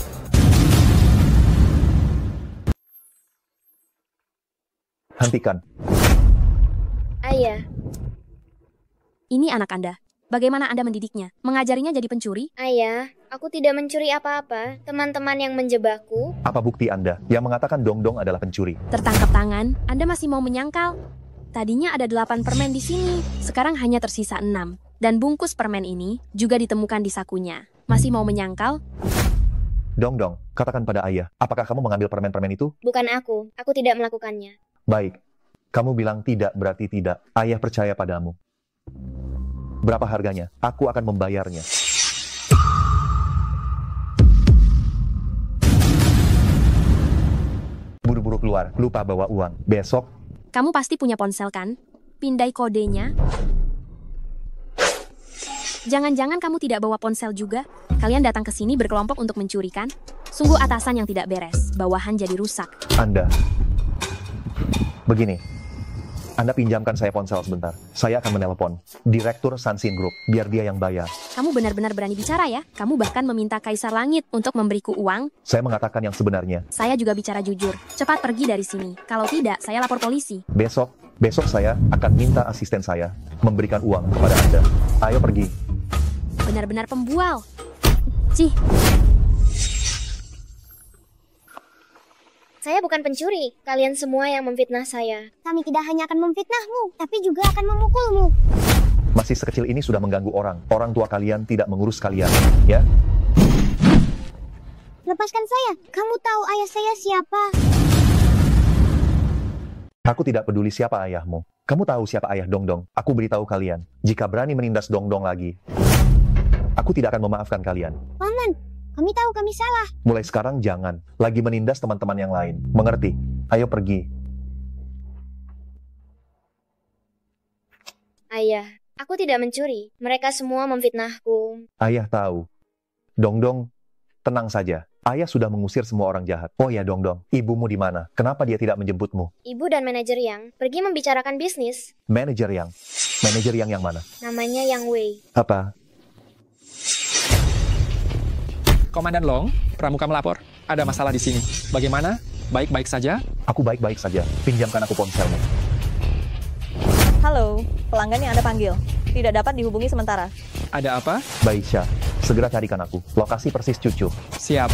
Hentikan. Ayah. Ini anak Anda. Bagaimana Anda mendidiknya? Mengajarinya jadi pencuri? Ayah, aku tidak mencuri apa-apa. Teman-teman yang menjebakku. Apa bukti Anda yang mengatakan Dongdong adalah pencuri? Tertangkap tangan, Anda masih mau menyangkal? Tadinya ada 8 permen di sini, sekarang hanya tersisa 6. Dan bungkus permen ini juga ditemukan di sakunya. Masih mau menyangkal? Dongdong, katakan pada ayah, apakah kamu mengambil permen-permen itu? Bukan aku tidak melakukannya. Baik, kamu bilang tidak berarti tidak. Ayah percaya padamu. Berapa harganya? Aku akan membayarnya. Buru-buru keluar, lupa bawa uang. Besok. Kamu pasti punya ponsel kan? Pindai kodenya. Jangan-jangan kamu tidak bawa ponsel juga? Kalian datang ke sini berkelompok untuk mencuri kan? Sungguh atasan yang tidak beres, bawahan jadi rusak. Anda. Begini. Anda pinjamkan saya ponsel sebentar. Saya akan menelpon Direktur Sangsin Group, biar dia yang bayar. Kamu benar-benar berani bicara ya? Kamu bahkan meminta Kaisar Langit untuk memberiku uang? Saya mengatakan yang sebenarnya. Saya juga bicara jujur. Cepat pergi dari sini. Kalau tidak, saya lapor polisi. Besok saya akan minta asisten saya memberikan uang kepada Anda. Ayo pergi. Benar-benar pembual. Cih. Saya bukan pencuri. Kalian semua yang memfitnah saya. Kami tidak hanya akan memfitnahmu, tapi juga akan memukulmu. Masih sekecil ini sudah mengganggu orang. Orang tua kalian tidak mengurus kalian, ya? Lepaskan saya. Kamu tahu ayah saya siapa? Aku tidak peduli siapa ayahmu. Kamu tahu siapa ayah Dongdong? Aku beritahu kalian, jika berani menindas Dongdong lagi, aku tidak akan memaafkan kalian. Paman, kami tahu kami salah. Mulai sekarang jangan lagi menindas teman-teman yang lain. Mengerti? Ayo pergi. Ayah, aku tidak mencuri. Mereka semua memfitnahku. Ayah tahu. Dongdong, tenang saja. Ayah sudah mengusir semua orang jahat. Oh ya Dongdong, ibumu di mana? Kenapa dia tidak menjemputmu? Ibu dan manajer Yang pergi membicarakan bisnis. Manajer yang mana? Namanya Yang Wei. Apa? Komandan Long, pramuka melapor. Ada masalah di sini. Bagaimana? Baik-baik saja? Aku baik-baik saja. Pinjamkan aku ponselmu. Halo, pelanggan yang Anda panggil. Tidak dapat dihubungi sementara. Ada apa? Baisha, segera carikan aku. Lokasi persis Cucu. Siap.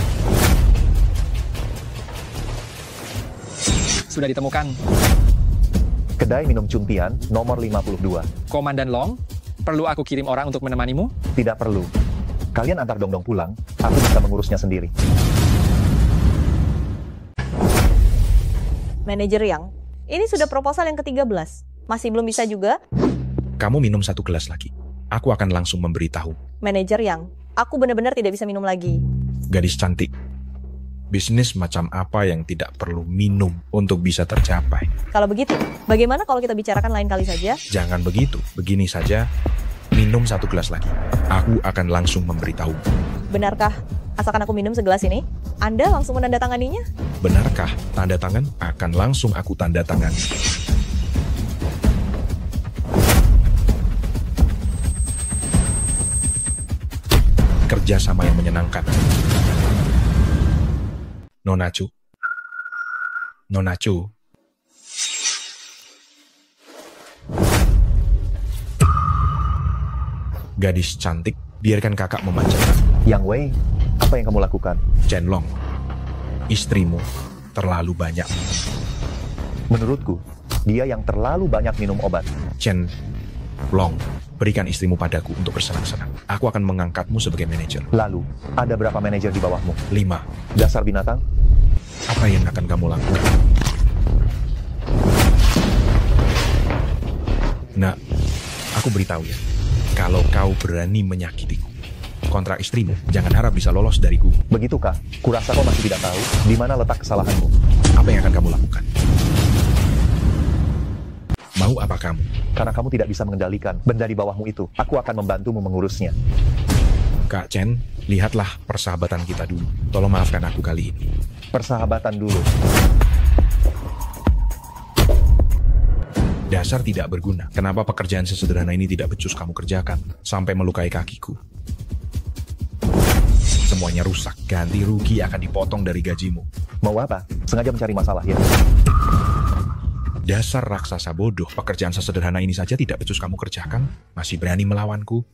Sudah ditemukan. Kedai minum Cuntian, nomor 52. Komandan Long, perlu aku kirim orang untuk menemanimu? Tidak perlu. Kalian antar Dongdong pulang, aku bisa mengurusnya sendiri. Manajer Yang, ini sudah proposal yang ke-13. Masih belum bisa juga? Kamu minum 1 gelas lagi. Aku akan langsung memberitahu. Manajer Yang, aku benar-benar tidak bisa minum lagi. Gadis cantik, bisnis macam apa yang tidak perlu minum untuk bisa tercapai? Kalau begitu, bagaimana kalau kita bicarakan lain kali saja? Jangan begitu, begini saja. Minum 1 gelas lagi. Aku akan langsung memberitahu. Benarkah, asalkan aku minum segelas ini, Anda langsung menandatanganinya? Benarkah tanda tangan? Akan langsung aku tanda tangan. Kerjasama yang menyenangkan. Nona Chu. Nona Chu. Gadis cantik, biarkan kakak memanjakan. Yang Wei, apa yang kamu lakukan? Chen Long, istrimu terlalu banyak. Menurutku, dia yang terlalu banyak minum obat. Chen Long, berikan istrimu padaku untuk bersenang-senang. Aku akan mengangkatmu sebagai manajer. Lalu, ada berapa manajer di bawahmu? 5. Dasar binatang? Apa yang akan kamu lakukan? Nah, aku beritahu ya. Kalau kau berani menyakitiku, kontrak istrimu, jangan harap bisa lolos dariku. Begitukah? Kurasa kau masih tidak tahu di mana letak kesalahanmu. Apa yang akan kamu lakukan? Mau apa kamu? Karena kamu tidak bisa mengendalikan benda di bawahmu itu, aku akan membantumu mengurusnya. Kak Chen, lihatlah persahabatan kita dulu. Tolong maafkan aku kali ini. Persahabatan dulu. Dasar tidak berguna. Kenapa pekerjaan sesederhana ini tidak becus kamu kerjakan sampai melukai kakiku? Semuanya rusak. Ganti rugi akan dipotong dari gajimu. Mau apa? Sengaja mencari masalah ya? Dasar raksasa bodoh. Pekerjaan sesederhana ini saja tidak becus kamu kerjakan. Masih berani melawanku.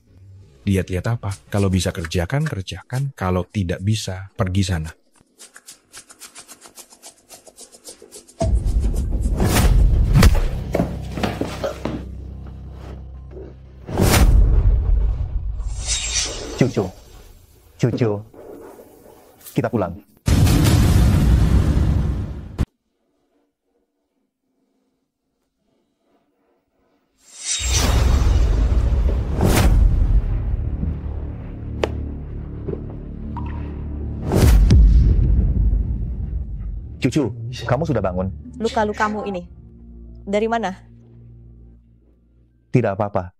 Lihat-lihat apa? Kalau bisa kerjakan, kerjakan. Kalau tidak bisa, pergi sana. Cucu, kita pulang. Cucu, kamu sudah bangun? Luka-lukamu ini, dari mana? Tidak apa-apa.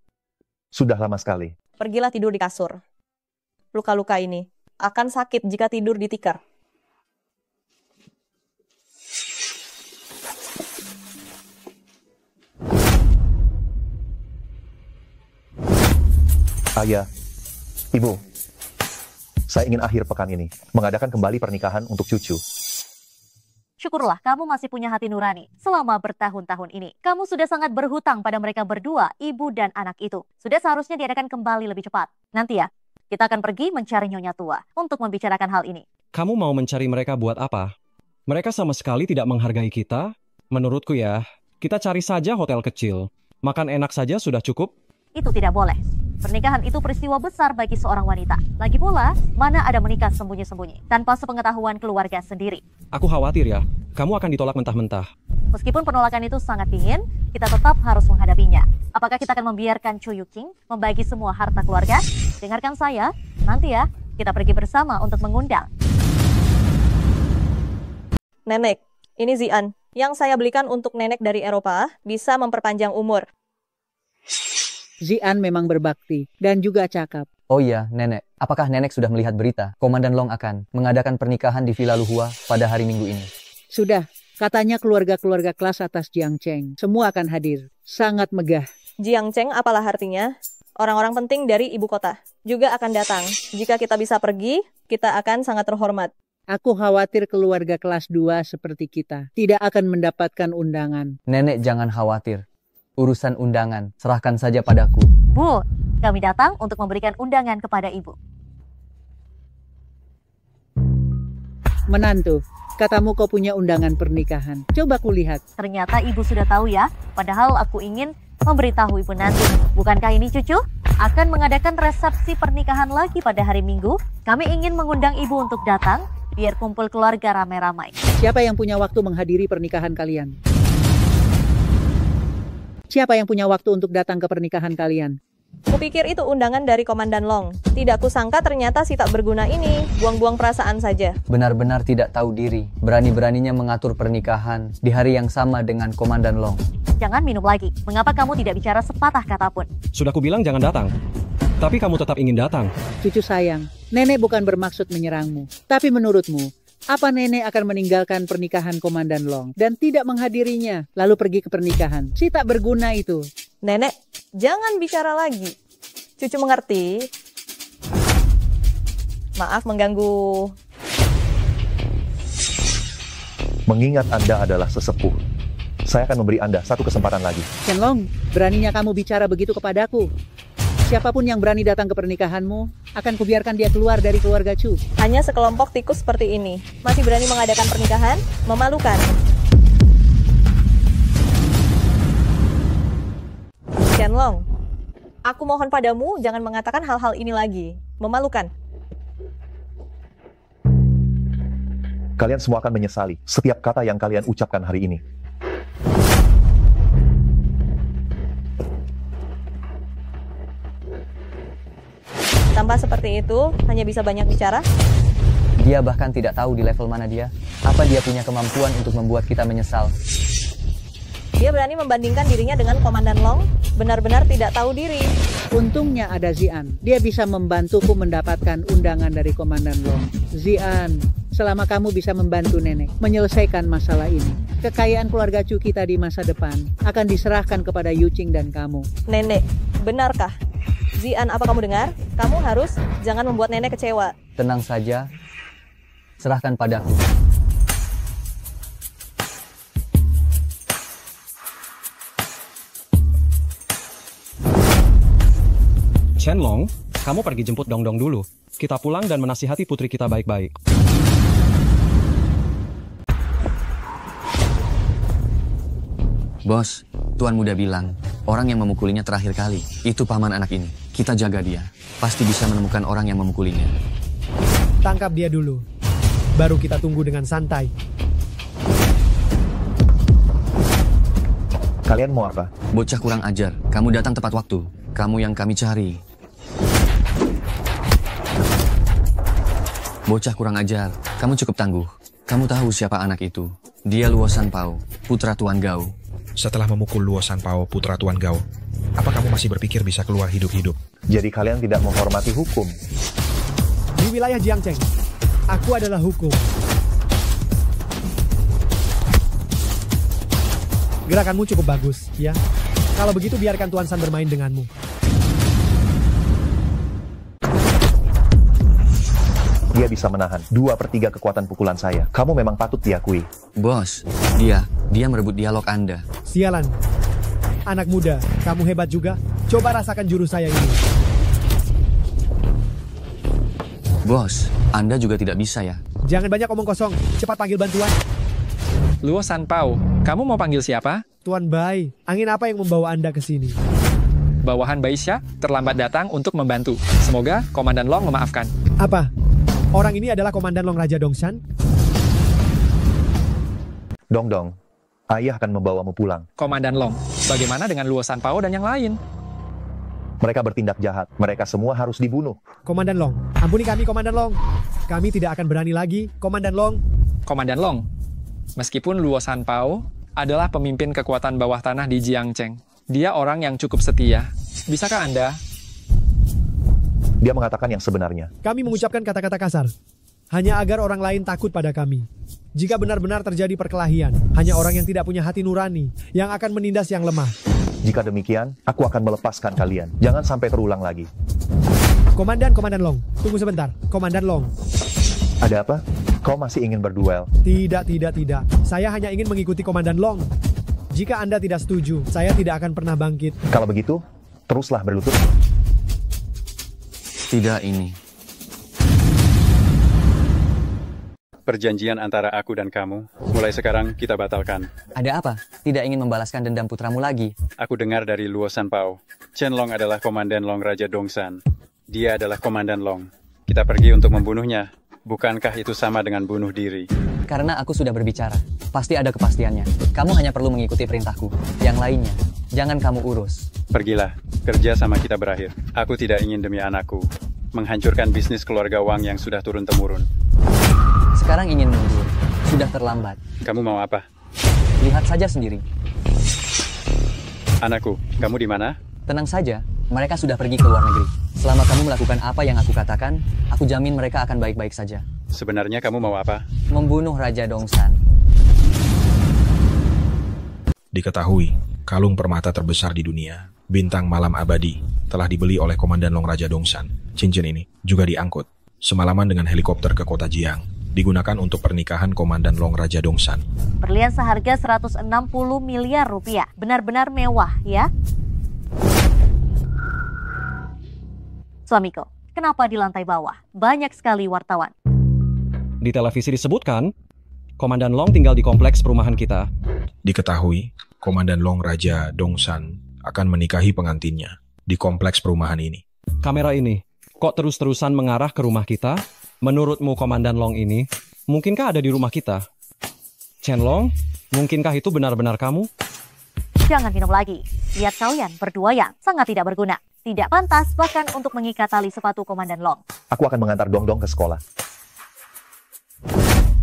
Sudah lama sekali. Pergilah tidur di kasur. Luka-luka ini akan sakit jika tidur di tikar. Ayah, Ibu, saya ingin akhir pekan ini mengadakan kembali pernikahan untuk cucu. Syukurlah kamu masih punya hati nurani. Selama bertahun-tahun ini, kamu sudah sangat berhutang pada mereka berdua, ibu dan anak itu. Sudah seharusnya diadakan kembali lebih cepat. Nanti ya, kita akan pergi mencari Nyonya Tua untuk membicarakan hal ini. Kamu mau mencari mereka buat apa? Mereka sama sekali tidak menghargai kita. Menurutku ya, kita cari saja hotel kecil. Makan enak saja sudah cukup. Itu tidak boleh. Pernikahan itu peristiwa besar bagi seorang wanita. Lagi pula, mana ada menikah sembunyi-sembunyi, tanpa sepengetahuan keluarga sendiri. Aku khawatir ya, kamu akan ditolak mentah-mentah. Meskipun penolakan itu sangat dingin, kita tetap harus menghadapinya. Apakah kita akan membiarkan Chu Yuqing membagi semua harta keluarga? Dengarkan saya, nanti ya, kita pergi bersama untuk mengundang. Nenek, ini Zian. Yang saya belikan untuk nenek dari Eropa, bisa memperpanjang umur. Zian memang berbakti dan juga cakap. Oh iya, Nenek. Apakah Nenek sudah melihat berita? Komandan Long akan mengadakan pernikahan di Villa Luhua pada hari Minggu ini. Sudah, katanya keluarga-keluarga kelas atas Jiang Cheng. Semua akan hadir. Sangat megah. Jiang Cheng apalah artinya? Orang-orang penting dari ibu kota juga akan datang. Jika kita bisa pergi, kita akan sangat terhormat. Aku khawatir keluarga kelas 2 seperti kita tidak akan mendapatkan undangan. Nenek jangan khawatir. Urusan undangan, serahkan saja padaku. Bu, kami datang untuk memberikan undangan kepada ibu. Menantu, katamu kau punya undangan pernikahan. Coba kulihat. Ternyata ibu sudah tahu ya, padahal aku ingin memberitahu ibu nanti. Bukankah ini cucu? Akan mengadakan resepsi pernikahan lagi pada hari Minggu. Kami ingin mengundang ibu untuk datang, biar kumpul keluarga ramai-ramai. Siapa yang punya waktu menghadiri pernikahan kalian? Siapa yang punya waktu untuk datang ke pernikahan kalian? Kupikir itu undangan dari Komandan Long. Tidak kusangka ternyata si tak berguna ini buang-buang perasaan saja. Benar-benar tidak tahu diri. Berani-beraninya mengatur pernikahan di hari yang sama dengan Komandan Long. Jangan minum lagi. Mengapa kamu tidak bicara sepatah kata pun? Sudah kubilang jangan datang. Tapi kamu tetap ingin datang. Cucu sayang, nenek bukan bermaksud menyerangmu. Tapi menurutmu, apa nenek akan meninggalkan pernikahan Komandan Long dan tidak menghadirinya, lalu pergi ke pernikahan? Si tak berguna itu. Nenek, jangan bicara lagi. Cucu mengerti. Maaf mengganggu. Mengingat Anda adalah sesepuh, saya akan memberi Anda satu kesempatan lagi. Shenlong, beraninya kamu bicara begitu kepadaku. Siapapun yang berani datang ke pernikahanmu, akan kubiarkan dia keluar dari keluarga Chu. Hanya sekelompok tikus seperti ini. Masih berani mengadakan pernikahan? Memalukan. Shenlong, aku mohon padamu jangan mengatakan hal-hal ini lagi. Memalukan. Kalian semua akan menyesali setiap kata yang kalian ucapkan hari ini. Tanpa seperti itu, hanya bisa banyak bicara. Dia bahkan tidak tahu di level mana dia. Apa dia punya kemampuan untuk membuat kita menyesal. Dia berani membandingkan dirinya dengan Komandan Long. Benar-benar tidak tahu diri. Untungnya ada Zian. Dia bisa membantuku mendapatkan undangan dari Komandan Long. Zian, selama kamu bisa membantu nenek menyelesaikan masalah ini, kekayaan keluarga Chu kita di masa depan akan diserahkan kepada Yuqing dan kamu. Nenek, benarkah? Zian, apa kamu dengar? Kamu harus jangan membuat nenek kecewa. Tenang saja. Serahkan padaku. Shenlong, kamu pergi jemput Dongdong dulu. Kita pulang dan menasihati putri kita baik-baik. Bos, Tuan Muda bilang, orang yang memukulinya terakhir kali, itu paman anak ini. Kita jaga dia, pasti bisa menemukan orang yang memukulinya. Tangkap dia dulu, baru kita tunggu dengan santai. Kalian mau apa? Bocah kurang ajar, kamu datang tepat waktu. Kamu yang kami cari. Bocah kurang ajar, kamu cukup tangguh. Kamu tahu siapa anak itu? Dia Luo Sanpao, putra Tuan Gao. Setelah memukul Luo Sanpao, putra Tuan Gao, apa kamu masih berpikir bisa keluar hidup-hidup? Jadi kalian tidak menghormati hukum. Di wilayah Jiangcheng, aku adalah hukum. Gerakanmu cukup bagus, ya. Kalau begitu biarkan Tuan San bermain denganmu. Dia bisa menahan 2/3 kekuatan pukulan saya. Kamu memang patut diakui. Bos, dia merebut dialog Anda. Sialan. Anak muda, kamu hebat juga. Coba rasakan jurus saya ini. Bos, Anda juga tidak bisa ya. Jangan banyak omong kosong. Cepat panggil bantuan. Luo Sanpao, kamu mau panggil siapa? Tuan Bai, angin apa yang membawa Anda ke sini? Bawahan Baisha terlambat datang untuk membantu. Semoga Komandan Long memaafkan. Apa? Orang ini adalah Komandan Long Raja Dongshan? Dongdong, ayah akan membawamu pulang. Komandan Long, bagaimana dengan Luo Sanpao dan yang lain? Mereka bertindak jahat. Mereka semua harus dibunuh. Komandan Long, ampuni kami Komandan Long. Kami tidak akan berani lagi, Komandan Long. Komandan Long, meskipun Luo Sanpao adalah pemimpin kekuatan bawah tanah di Jiangcheng, dia orang yang cukup setia. Bisakah Anda? Dia mengatakan yang sebenarnya. Kami mengucapkan kata-kata kasar, hanya agar orang lain takut pada kami. Jika benar-benar terjadi perkelahian, hanya orang yang tidak punya hati nurani yang akan menindas yang lemah. Jika demikian, aku akan melepaskan kalian. Jangan sampai terulang lagi. Komandan Long, tunggu sebentar. Komandan Long. Ada apa? Kau masih ingin berduel? Tidak. Saya hanya ingin mengikuti Komandan Long. Jika Anda tidak setuju, saya tidak akan pernah bangkit. Kalau begitu, teruslah berlutut. Tidak ini. Perjanjian antara aku dan kamu, mulai sekarang kita batalkan. Ada apa? Tidak ingin membalaskan dendam putramu lagi. Aku dengar dari Luo Sanpao, Chen Long adalah Komandan Long Raja Dongsan. Dia adalah Komandan Long. Kita pergi untuk membunuhnya. Bukankah itu sama dengan bunuh diri? Karena aku sudah berbicara, pasti ada kepastiannya. Kamu hanya perlu mengikuti perintahku. Yang lainnya, jangan kamu urus. Pergilah, kerja sama kita berakhir. Aku tidak ingin demi anakku menghancurkan bisnis keluarga Wang yang sudah turun-temurun. Sekarang ingin mundur, sudah terlambat. Kamu mau apa? Lihat saja sendiri. Anakku, kamu di mana? Tenang saja, mereka sudah pergi ke luar negeri. Selama kamu melakukan apa yang aku katakan, aku jamin mereka akan baik-baik saja. Sebenarnya kamu mau apa? Membunuh Raja Dongsan. Diketahui, kalung permata terbesar di dunia, bintang malam abadi, telah dibeli oleh Komandan Long Raja Dongsan. Cincin ini juga diangkut semalaman dengan helikopter ke kota Jiang, digunakan untuk pernikahan Komandan Long Raja Dongsan. Berlian seharga 160 miliar rupiah. Benar-benar mewah, ya? Suamiku, kenapa di lantai bawah? Banyak sekali wartawan. Di televisi disebutkan, Komandan Long tinggal di kompleks perumahan kita. Diketahui, Komandan Long Raja Dongsan akan menikahi pengantinnya di kompleks perumahan ini. Kamera ini, kok terus-terusan mengarah ke rumah kita? Menurutmu Komandan Long ini, mungkinkah ada di rumah kita? Chen Long, mungkinkah itu benar-benar kamu? Jangan minum lagi. Lihat kalian berdua yang sangat tidak berguna. Tidak pantas bahkan untuk mengikat tali sepatu Komandan Long. Aku akan mengantar Dong-Dong ke sekolah.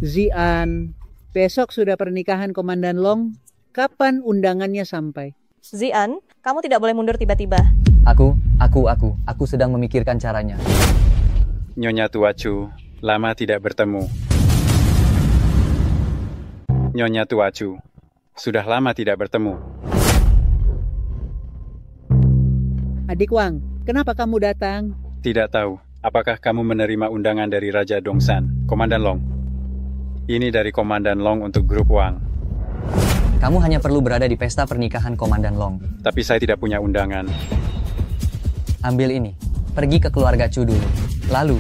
Zian, besok sudah pernikahan Komandan Long. Kapan undangannya sampai? Zian, kamu tidak boleh mundur tiba-tiba. Aku sedang memikirkan caranya. Nyonya Tua Chu, lama tidak bertemu. Nyonya Tua Chu, sudah lama tidak bertemu. Adik Wang, kenapa kamu datang? Tidak tahu, apakah kamu menerima undangan dari Raja Dongsan, Komandan Long? Ini dari Komandan Long untuk grup Wang. Kamu hanya perlu berada di pesta pernikahan Komandan Long. Tapi saya tidak punya undangan. Ambil ini, pergi ke keluarga Chu dulu. Lalu,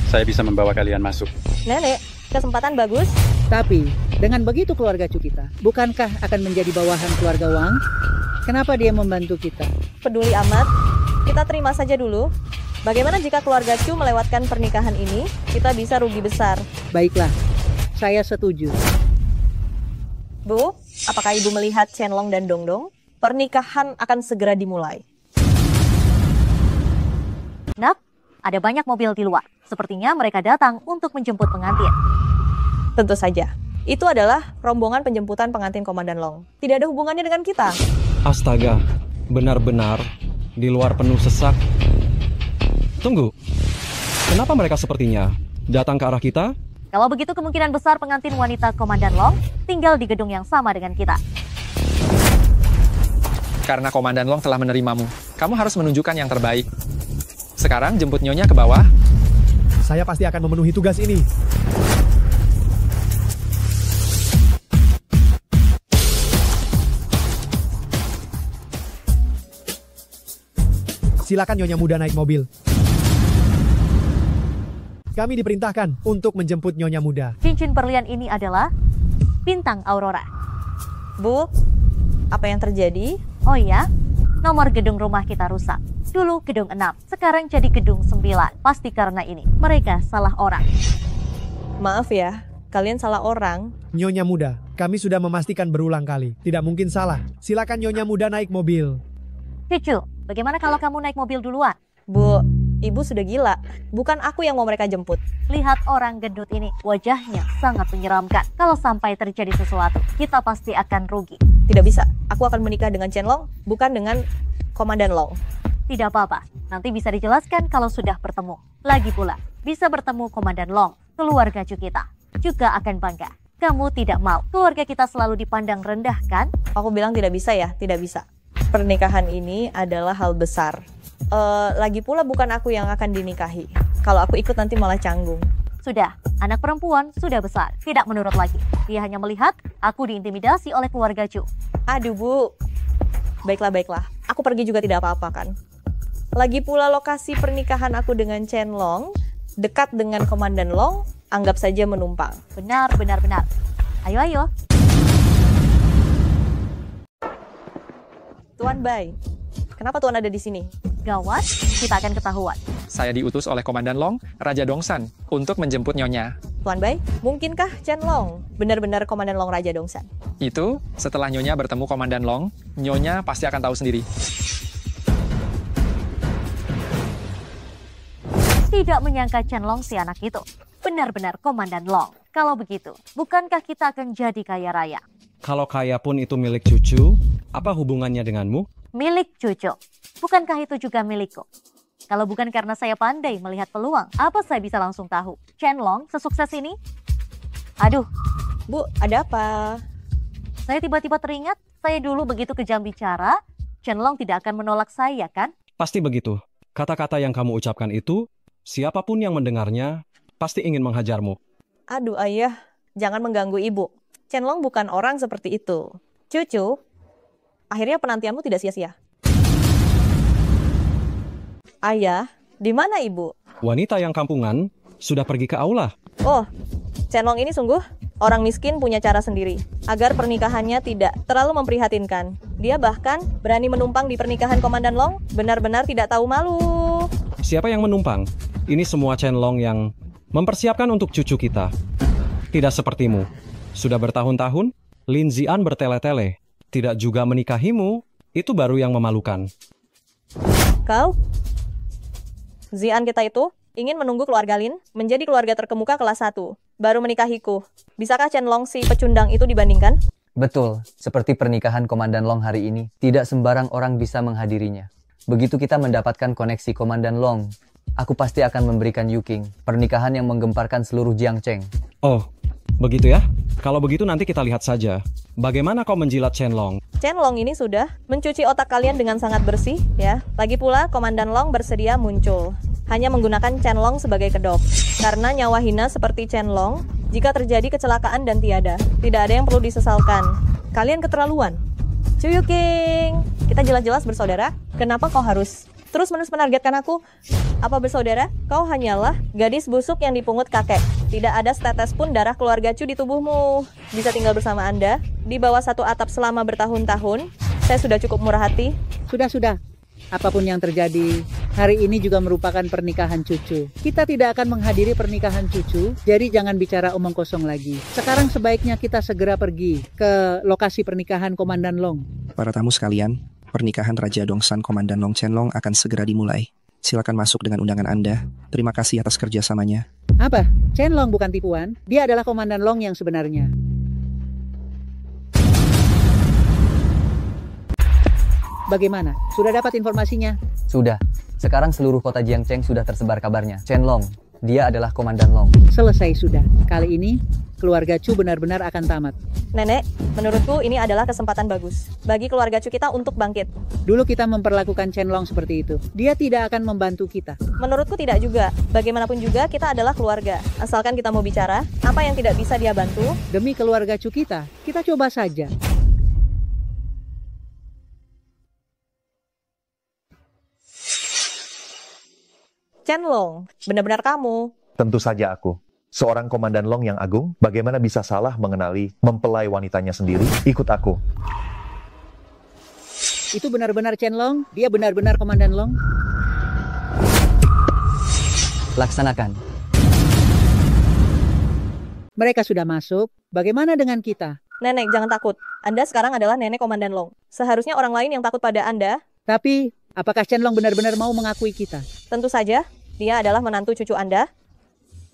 saya bisa membawa kalian masuk. Nenek, kesempatan bagus. Tapi, dengan begitu keluarga Chu kita, bukankah akan menjadi bawahan keluarga Wang? Kenapa dia membantu kita? Peduli amat, kita terima saja dulu. Bagaimana jika keluarga Chu melewatkan pernikahan ini? Kita bisa rugi besar. Baiklah, saya setuju. Bu, apakah ibu melihat Chen Long dan Dong-Dong? Pernikahan akan segera dimulai. Nak, ada banyak mobil di luar. Sepertinya mereka datang untuk menjemput pengantin. Tentu saja. Itu adalah rombongan penjemputan pengantin Komandan Long. Tidak ada hubungannya dengan kita. Astaga, benar-benar di luar penuh sesak. Tunggu, kenapa mereka sepertinya datang ke arah kita? Kalau begitu kemungkinan besar pengantin wanita Komandan Long tinggal di gedung yang sama dengan kita. Karena Komandan Long telah menerimamu, kamu harus menunjukkan yang terbaik. Sekarang jemput Nyonya ke bawah. Saya pasti akan memenuhi tugas ini. Silakan Nyonya muda naik mobil. Kami diperintahkan untuk menjemput Nyonya muda. Cincin berlian ini adalah bintang Aurora. Bu, apa yang terjadi? Oh iya, nomor gedung rumah kita rusak. Dulu gedung 6, sekarang jadi gedung 9. Pasti karena ini, mereka salah orang. Maaf ya, kalian salah orang. Nyonya muda, kami sudah memastikan berulang kali. Tidak mungkin salah. Silakan Nyonya muda naik mobil. Cucu, bagaimana kalau kamu naik mobil duluan? Bu, ibu sudah gila. Bukan aku yang mau mereka jemput. Lihat orang gendut ini, wajahnya sangat menyeramkan. Kalau sampai terjadi sesuatu, kita pasti akan rugi. Tidak bisa, aku akan menikah dengan Chen Long, bukan dengan Komandan Long. Tidak apa-apa, nanti bisa dijelaskan kalau sudah bertemu. Lagi pula, bisa bertemu Komandan Long, keluarga Chu kita. Juga akan bangga. Kamu tidak mau, keluarga kita selalu dipandang rendah kan? Aku bilang tidak bisa ya, tidak bisa. Pernikahan ini adalah hal besar. Lagi pula bukan aku yang akan dinikahi. Kalau aku ikut nanti malah canggung. Sudah, anak perempuan sudah besar, tidak menurut lagi. Dia hanya melihat aku diintimidasi oleh keluarga Chu. Aduh bu, baiklah. Aku pergi juga tidak apa-apa kan. Lagi pula lokasi pernikahan aku dengan Chen Long dekat dengan Komandan Long. anggap saja menumpang. Benar. Ayo. Tuan Bai, kenapa Tuan ada di sini? Gawat, kita akan ketahuan. Saya diutus oleh Komandan Long, Raja Dongsan, untuk menjemput Nyonya. Tuan Bai, mungkinkah Chen Long benar-benar Komandan Long Raja Dongsan? Itu, setelah Nyonya bertemu Komandan Long, Nyonya pasti akan tahu sendiri. Tidak menyangka Chen Long si anak itu benar-benar Komandan Long. Kalau begitu, bukankah kita akan jadi kaya raya? Kalau kaya pun itu milik cucu, apa hubungannya denganmu? Milik cucu. Bukankah itu juga milikku? Kalau bukan karena saya pandai melihat peluang, apa saya bisa langsung tahu? Chen Long sesukses ini? Aduh. Bu, ada apa? Saya tiba-tiba teringat, saya dulu begitu kejam bicara, Chen Long tidak akan menolak saya, kan? Pasti begitu. Kata-kata yang kamu ucapkan itu, siapapun yang mendengarnya, pasti ingin menghajarmu. Aduh ayah, jangan mengganggu ibu. Chen Long bukan orang seperti itu. Cucu, akhirnya penantianmu tidak sia-sia. Ayah, di mana ibu? Wanita yang kampungan sudah pergi ke aula. Oh, Chen Long ini sungguh orang miskin punya cara sendiri agar pernikahannya tidak terlalu memprihatinkan. Dia bahkan berani menumpang di pernikahan Komandan Long, benar-benar tidak tahu malu. Siapa yang menumpang? Ini semua Chen Long yang mempersiapkan untuk cucu kita. Tidak sepertimu. Sudah bertahun-tahun, Lin Zian bertele-tele. Tidak juga menikahimu, itu baru yang memalukan. Kau? Zian kita itu ingin menunggu keluarga Lin menjadi keluarga terkemuka kelas 1, baru menikahiku. Bisakah Chen Long si pecundang itu dibandingkan? Betul, seperti pernikahan Komandan Long hari ini, tidak sembarang orang bisa menghadirinya. Begitu kita mendapatkan koneksi Komandan Long, aku pasti akan memberikan Yuking, pernikahan yang menggemparkan seluruh Jiangcheng. Oh, begitu ya? Kalau begitu nanti kita lihat saja. Bagaimana kau menjilat Chen Long? Chen Long ini sudah mencuci otak kalian dengan sangat bersih, ya. Lagi pula, Komandan Long bersedia muncul. Hanya menggunakan Chen Long sebagai kedok. Karena nyawa hina seperti Chen Long, jika terjadi kecelakaan dan tiada, tidak ada yang perlu disesalkan. Kalian keterlaluan. Cuyuking, kita jelas-jelas bersaudara. Kenapa kau harus terus-menerus menargetkan aku? Apa bersaudara? Kau hanyalah gadis busuk yang dipungut kakek. Tidak ada setetes pun darah keluarga Chu di tubuhmu. Bisa tinggal bersama Anda di bawah satu atap selama bertahun-tahun. Saya sudah cukup murah hati. Sudah. Apapun yang terjadi, hari ini juga merupakan pernikahan cucu. Kita tidak akan menghadiri pernikahan cucu, jadi jangan bicara omong kosong lagi. Sekarang sebaiknya kita segera pergi ke lokasi pernikahan Komandan Long. Para tamu sekalian, pernikahan Raja Dongsan Komandan Long Chen Long akan segera dimulai. Silakan masuk dengan undangan Anda. Terima kasih atas kerjasamanya. Apa? Chen Long bukan tipuan? Dia adalah Komandan Long yang sebenarnya. Bagaimana? Sudah dapat informasinya? Sudah. Sekarang seluruh kota Jiangcheng sudah tersebar kabarnya. Chen Long, dia adalah Komandan Long. Selesai sudah. Kali ini, keluarga Chu benar-benar akan tamat. Nenek, menurutku ini adalah kesempatan bagus bagi keluarga Chu kita untuk bangkit. Dulu kita memperlakukan Chen Long seperti itu. Dia tidak akan membantu kita. Menurutku tidak juga. Bagaimanapun juga kita adalah keluarga. Asalkan kita mau bicara, apa yang tidak bisa dia bantu? Demi keluarga Chu kita coba saja. Chen Long, benar-benar kamu. Tentu saja aku. Seorang Komandan Long yang agung, bagaimana bisa salah mengenali mempelai wanitanya sendiri? Ikut aku. Itu benar-benar Chen Long? Dia benar-benar Komandan Long? Laksanakan. Mereka sudah masuk. Bagaimana dengan kita? Nenek, jangan takut. Anda sekarang adalah nenek Komandan Long. Seharusnya orang lain yang takut pada Anda. Tapi, apakah Chen Long benar-benar mau mengakui kita? Tentu saja. Dia adalah menantu cucu Anda.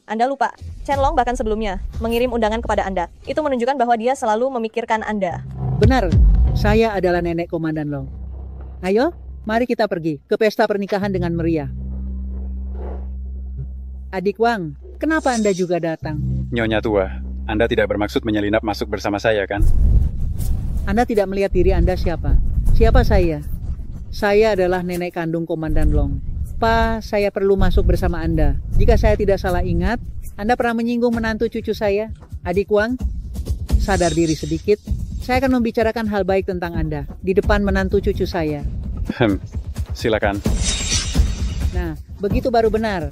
Anda lupa, Chen Long bahkan sebelumnya mengirim undangan kepada Anda. Itu menunjukkan bahwa dia selalu memikirkan Anda. Benar, saya adalah nenek Komandan Long. Ayo, mari kita pergi ke pesta pernikahan dengan meriah. Adik Wang, kenapa Anda juga datang? Nyonya tua, Anda tidak bermaksud menyelinap masuk bersama saya, kan? Anda tidak melihat diri Anda siapa? Siapa saya? Saya adalah nenek kandung Komandan Long. Pa, saya perlu masuk bersama Anda. Jika saya tidak salah ingat, Anda pernah menyinggung menantu cucu saya. Adik Wang, sadar diri sedikit. Saya akan membicarakan hal baik tentang Anda di depan menantu cucu saya. Silakan. Nah, begitu baru benar.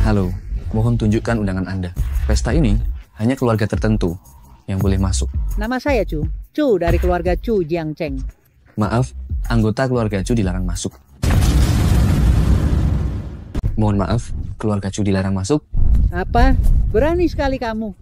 Halo, mohon tunjukkan undangan Anda. Pesta ini hanya keluarga tertentu yang boleh masuk. Nama saya Chu. Chu dari keluarga Chu Jiangcheng. Maaf, anggota keluarga Chu dilarang masuk. Mohon maaf, keluarga Chu dilarang masuk. Apa? Berani sekali kamu.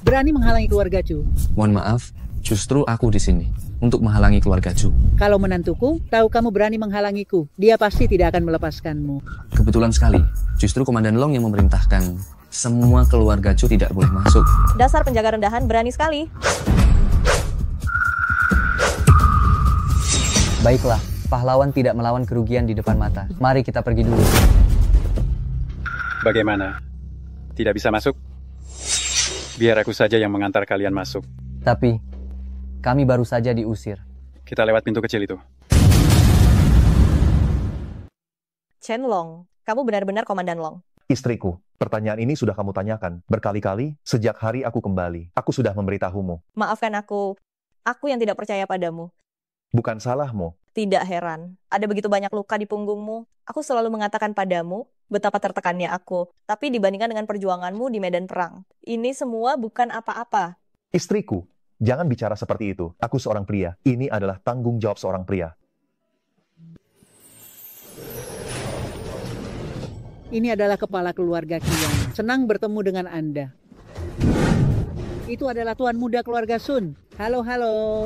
Berani menghalangi keluarga Chu. Mohon maaf, justru aku di sini untuk menghalangi keluarga Chu. Kalau menantuku tahu kamu berani menghalangiku, dia pasti tidak akan melepaskanmu. Kebetulan sekali, justru Komandan Long yang memerintahkan semua keluarga Chu tidak boleh masuk. Dasar penjaga rendahan berani sekali. Baiklah, pahlawan tidak melawan kerugian di depan mata. Mari kita pergi dulu. Bagaimana? Tidak bisa masuk? Biar aku saja yang mengantar kalian masuk. Tapi, kami baru saja diusir. Kita lewat pintu kecil itu. Chen Long, kamu benar-benar Komandan Long. Istriku, pertanyaan ini sudah kamu tanyakan berkali-kali sejak hari aku kembali. Aku sudah memberitahumu. Maafkan aku yang tidak percaya padamu. Bukan salahmu. Tidak heran, ada begitu banyak luka di punggungmu. Aku selalu mengatakan padamu betapa tertekannya aku. Tapi dibandingkan dengan perjuanganmu di medan perang, ini semua bukan apa-apa. Istriku, jangan bicara seperti itu. Aku seorang pria. Ini adalah tanggung jawab seorang pria. Ini adalah kepala keluarga Qian. Senang bertemu dengan Anda. Itu adalah tuan muda keluarga Sun. Halo, halo.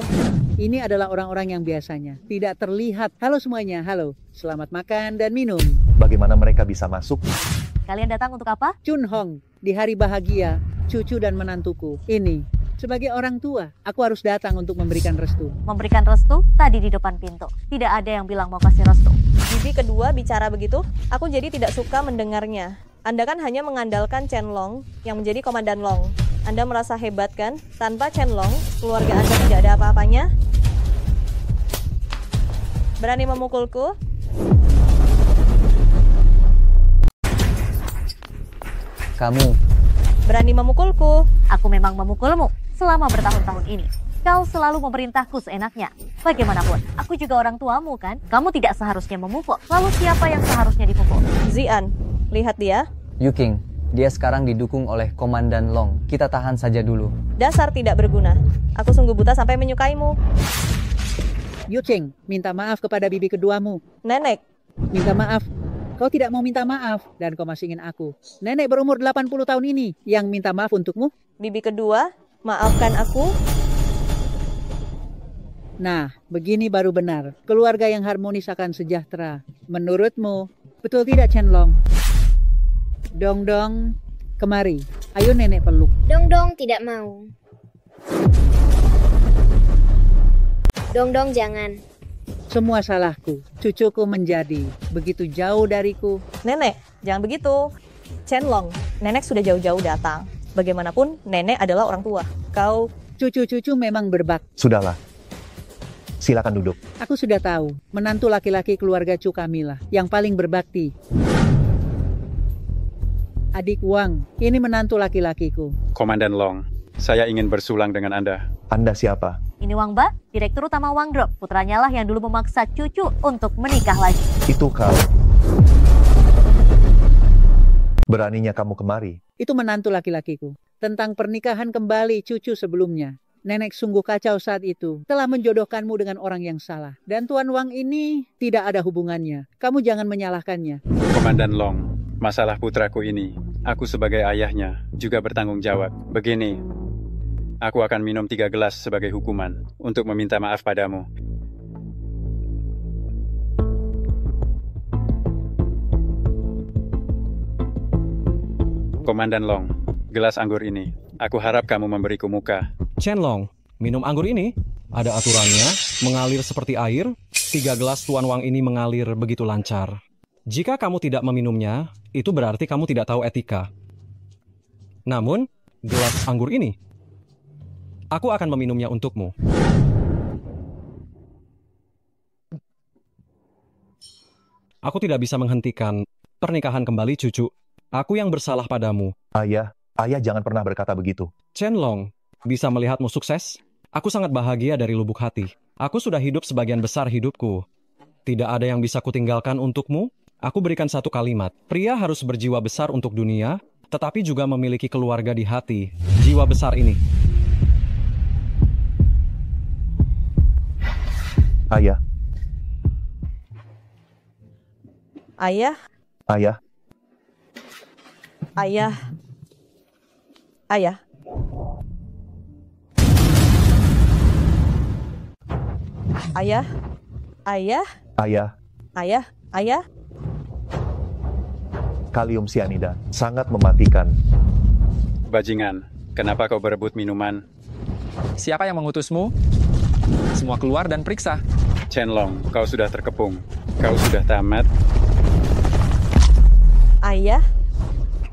Ini adalah orang-orang yang biasanya tidak terlihat. Halo semuanya, halo. Selamat makan dan minum. Bagaimana mereka bisa masuk? Kalian datang untuk apa? Chun Hong, di hari bahagia, cucu dan menantuku. Ini, sebagai orang tua, aku harus datang untuk memberikan restu. Memberikan restu tadi di depan pintu. Tidak ada yang bilang mau kasih restu. Bibi kedua bicara begitu, aku jadi tidak suka mendengarnya. Anda kan hanya mengandalkan Chen Long yang menjadi Komandan Long. Anda merasa hebat kan? Tanpa Chen Long, keluarga Anda tidak ada apa-apanya. Berani memukulku? Kamu berani memukulku? Aku memang memukulmu selama bertahun-tahun ini. Kau selalu memerintahku seenaknya. Bagaimanapun, aku juga orang tuamu kan? Kamu tidak seharusnya memukul. Lalu siapa yang seharusnya dipukul? Zian, lihat dia. Yu King, dia sekarang didukung oleh Komandan Long. Kita tahan saja dulu. Dasar tidak berguna. Aku sungguh buta sampai menyukaimu. Yu Cheng, minta maaf kepada bibi keduamu. Nenek. Minta maaf. Kau tidak mau minta maaf dan kau masih ingin aku. Nenek berumur 80 tahun ini yang minta maaf untukmu. Bibi kedua, maafkan aku. Nah, begini baru benar. Keluarga yang harmonis akan sejahtera. Menurutmu, betul tidak Chen Long? Dong Dong, kemari. Ayo nenek peluk. Dong Dong tidak mau. Dong Dong jangan. Semua salahku. Cucuku menjadi begitu jauh dariku. Nenek, jangan begitu. Chen Long, nenek sudah jauh-jauh datang. Bagaimanapun, nenek adalah orang tua. Kau... Cucu-cucu memang berbakti. Sudahlah. Silakan duduk. Aku sudah tahu, menantu laki-laki keluarga Chu kamilah yang paling berbakti. Adik Wang, ini menantu laki-lakiku. Komandan Long, saya ingin bersulang dengan Anda. Anda siapa? Ini Wang Ba, Direktur Utama Wang Drop. Putranya lah yang dulu memaksa cucu untuk menikah lagi. Itu kau. Beraninya kamu kemari. Itu menantu laki-lakiku. Tentang pernikahan kembali cucu sebelumnya. Nenek sungguh kacau saat itu. Telah menjodohkanmu dengan orang yang salah. Dan Tuan Wang ini tidak ada hubungannya. Kamu jangan menyalahkannya. Komandan Long, masalah putraku ini, aku sebagai ayahnya juga bertanggung jawab. Begini, aku akan minum 3 gelas sebagai hukuman untuk meminta maaf padamu. Komandan Long, gelas anggur ini, aku harap kamu memberiku muka. Chen Long, minum anggur ini ada aturannya, mengalir seperti air. 3 gelas Tuan Wang ini mengalir begitu lancar. Jika kamu tidak meminumnya, itu berarti kamu tidak tahu etika. Namun, gelas anggur ini, aku akan meminumnya untukmu. Aku tidak bisa menghentikan pernikahan kembali cucu. Aku yang bersalah padamu. Ayah jangan pernah berkata begitu. Chen Long, bisa melihatmu sukses? Aku sangat bahagia dari lubuk hati. Aku sudah hidup sebagian besar hidupku. Tidak ada yang bisa kutinggalkan untukmu. Aku berikan satu kalimat. Pria harus berjiwa besar untuk dunia, tetapi juga memiliki keluarga di hati. Jiwa besar ini. Ayah. Ayah, Ayah. ayah, ayah. Ayah, ayah, Ayah. ayah, ayah. Kalium sianida sangat mematikan. Bajingan, kenapa kau berebut minuman? Siapa yang mengutusmu? Semua keluar dan periksa. Chenlong, kau sudah terkepung. Kau sudah tamat. Ayah,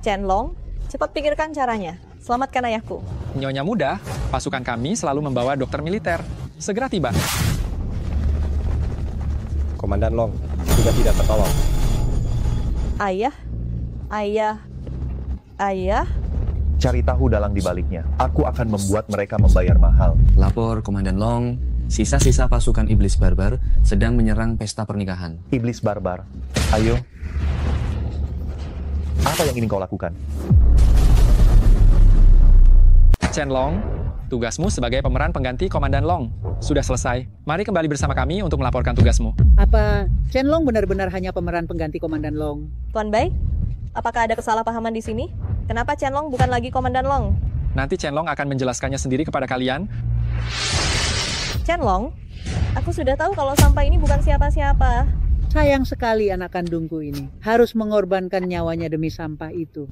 Chenlong, cepat pikirkan caranya. Selamatkan ayahku. Nyonya muda, pasukan kami selalu membawa dokter militer. Segera tiba. Komandan Long, sudah tidak tertolong. Ayah, ayah, ayah. Cari tahu dalang di baliknya. Aku akan membuat mereka membayar mahal. Lapor Komandan Long, sisa-sisa pasukan iblis barbar sedang menyerang pesta pernikahan. Iblis barbar, ayo. Apa yang ingin kau lakukan? Chenlong, tugasmu sebagai pemeran pengganti Komandan Long sudah selesai. Mari kembali bersama kami untuk melaporkan tugasmu. Apa Chenlong benar-benar hanya pemeran pengganti Komandan Long? Tuan Bai, apakah ada kesalahpahaman di sini? Kenapa Chenlong bukan lagi Komandan Long? Nanti Chenlong akan menjelaskannya sendiri kepada kalian. Chenlong, aku sudah tahu kalau sampah ini bukan siapa-siapa. Sayang sekali anak kandungku ini harus mengorbankan nyawanya demi sampah itu.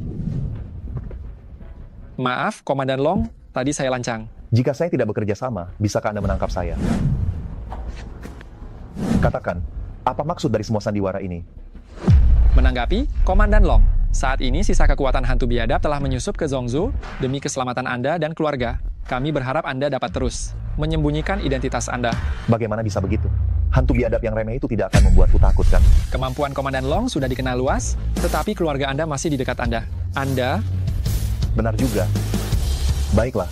Maaf, Komandan Long, tadi saya lancang. Jika saya tidak bekerja sama, bisakah Anda menangkap saya? Katakan, apa maksud dari semua sandiwara ini? Menanggapi, Komandan Long, saat ini sisa kekuatan hantu biadab telah menyusup ke Zhongzhou demi keselamatan Anda dan keluarga. Kami berharap Anda dapat terus menyembunyikan identitas Anda. Bagaimana bisa begitu? Hantu biadab yang remeh itu tidak akan membuatku takut, kan? Kemampuan Komandan Long sudah dikenal luas, tetapi keluarga Anda masih di dekat Anda. Anda... Benar juga. Baiklah.